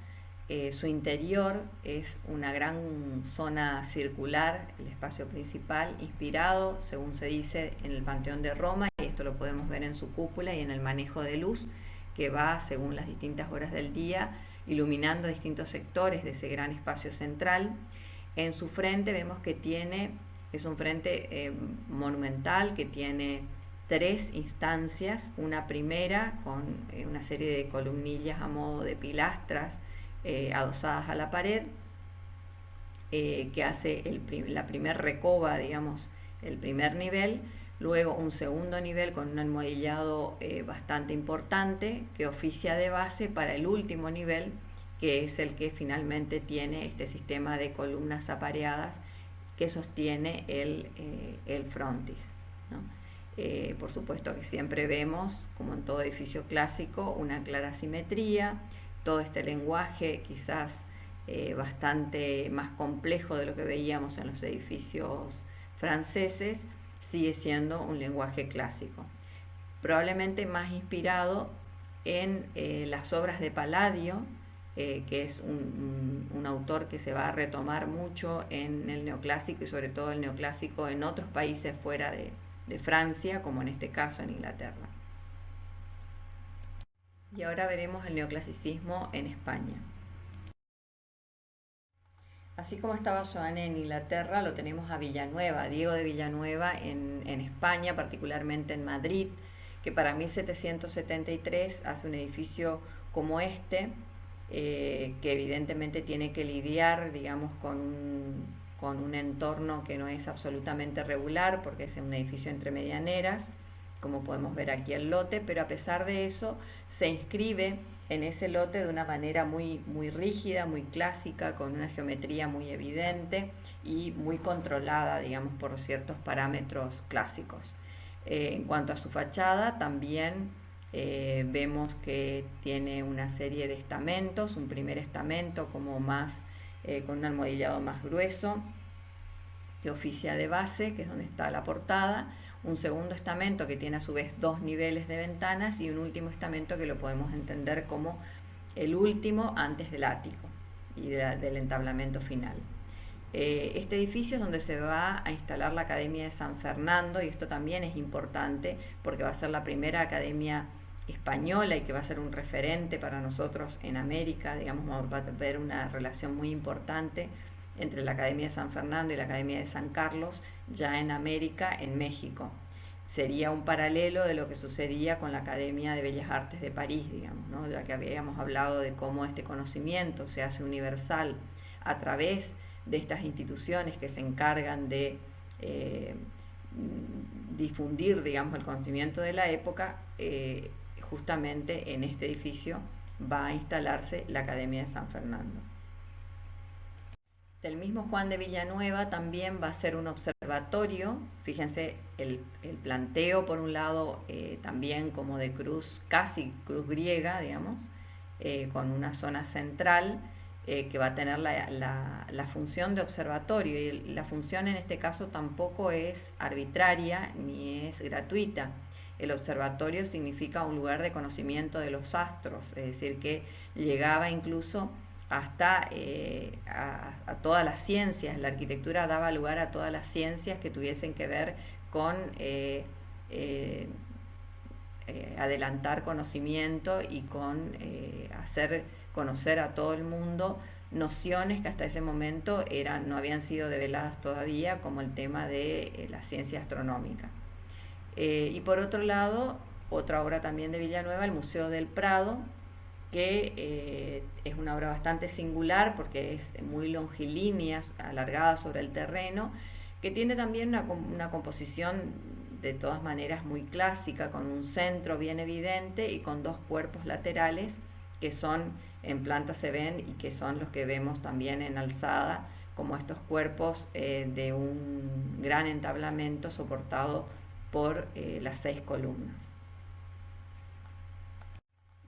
Su interior es una gran zona circular, el espacio principal, inspirado, según se dice, en el Panteón de Roma, y esto lo podemos ver en su cúpula y en el manejo de luz, que va, según las distintas horas del día, iluminando distintos sectores de ese gran espacio central. En su frente vemos que es un frente monumental que tiene 3 instancias, una primera con una serie de columnillas a modo de pilastras adosadas a la pared, que hace la primer recoba, digamos, el primer nivel, luego un segundo nivel con un almohadillado bastante importante que oficia de base para el último nivel, que es el que finalmente tiene este sistema de columnas apareadas que sostiene el frontis, ¿no? Por supuesto que siempre vemos, como en todo edificio clásico, una clara simetría, todo este lenguaje quizás bastante más complejo de lo que veíamos en los edificios franceses, sigue siendo un lenguaje clásico, probablemente más inspirado en las obras de Palladio, que es un autor que se va a retomar mucho en el neoclásico, y sobre todo el neoclásico en otros países fuera de Francia, como en este caso en Inglaterra. Y ahora veremos el neoclasicismo en España. Así como estaba Soane en Inglaterra, lo tenemos a Villanueva, Diego de Villanueva en España, particularmente en Madrid, que para 1773 hace un edificio como este, que evidentemente tiene que lidiar, digamos, con un entorno que no es absolutamente regular, porque es un edificio entre medianeras, como podemos ver aquí el lote, pero a pesar de eso se inscribe en ese lote de una manera muy rígida, muy clásica, con una geometría muy evidente y muy controlada, digamos, por ciertos parámetros clásicos. En cuanto a su fachada, también vemos que tiene una serie de estamentos, un primer estamento como más con un almohadillado más grueso, que oficia de base, que es donde está la portada, un segundo estamento que tiene a su vez dos niveles de ventanas y un último estamento que lo podemos entender como el último antes del ático y del entablamento final. Este edificio es donde se va a instalar la Academia de San Fernando, y esto también es importante porque va a ser la primera academia española y que va a ser un referente para nosotros en América. Digamos, va a haber una relación muy importante entre la Academia de San Fernando y la Academia de San Carlos ya en América, en México. Sería un paralelo de lo que sucedía con la Academia de Bellas Artes de París, digamos, ¿no? Ya que habíamos hablado de cómo este conocimiento se hace universal a través de estas instituciones que se encargan de difundir, digamos, el conocimiento de la época. Justamente en este edificio va a instalarse la Academia de San Fernando. Del mismo Juan de Villanueva también va a ser un observatorio. Fíjense el planteo, por un lado, también como de cruz, casi cruz griega, digamos, con una zona central que va a tener la función de observatorio. Y la función en este caso tampoco es arbitraria ni es gratuita. El observatorio significa un lugar de conocimiento de los astros, es decir, que llegaba incluso hasta a todas las ciencias. La arquitectura daba lugar a todas las ciencias que tuviesen que ver con adelantar conocimiento y con hacer conocer a todo el mundo nociones que hasta ese momento no habían sido develadas todavía, como el tema de la ciencia astronómica. Y por otro lado, otra obra también de Villanueva, el Museo del Prado, que es una obra bastante singular porque es muy longilínea, alargada sobre el terreno, que tiene también una composición de todas maneras muy clásica, con un centro bien evidente y con dos cuerpos laterales que son, en planta se ven, y que son los que vemos también en alzada, como estos cuerpos de un gran entablamento soportado por las 6 columnas.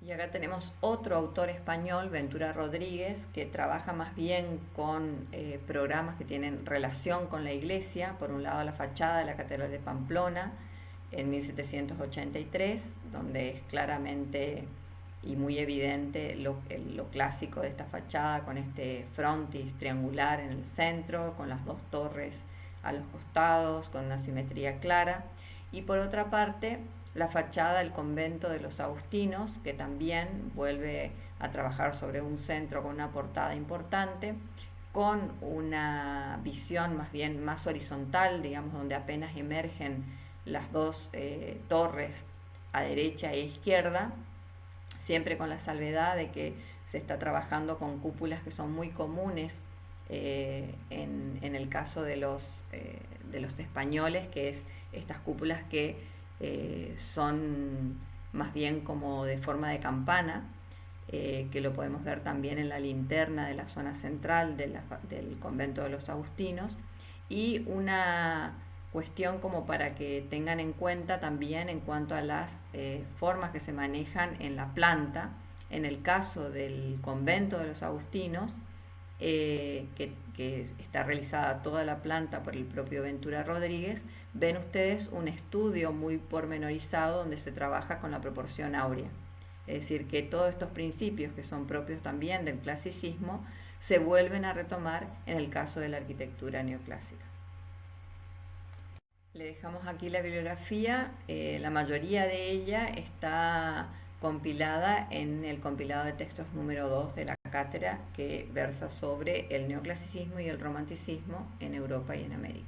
Y acá tenemos otro autor español, Ventura Rodríguez, que trabaja más bien con programas que tienen relación con la iglesia. Por un lado, la fachada de la Catedral de Pamplona en 1783, donde es claramente y muy evidente lo clásico de esta fachada, con este frontis triangular en el centro, con las dos torres a los costados, con una simetría clara. Y por otra parte, la fachada del convento de los agustinos, que también vuelve a trabajar sobre un centro con una portada importante, con una visión más bien más horizontal, digamos, donde apenas emergen las dos torres a derecha e izquierda, siempre con la salvedad de que se está trabajando con cúpulas que son muy comunes en el caso de los españoles, que es estas cúpulas que son más bien como de forma de campana, que lo podemos ver también en la linterna de la zona central del convento de los agustinos. Y una cuestión como para que tengan en cuenta también en cuanto a las formas que se manejan en la planta. En el caso del convento de los agustinos, que está realizada toda la planta por el propio Ventura Rodríguez, ven ustedes un estudio muy pormenorizado donde se trabaja con la proporción áurea. Es decir, que todos estos principios que son propios también del clasicismo se vuelven a retomar en el caso de la arquitectura neoclásica. Le dejamos aquí la bibliografía. La mayoría de ella está compilada en el compilado de textos número 2 de la cátedra, que versa sobre el neoclasicismo y el romanticismo en Europa y en América.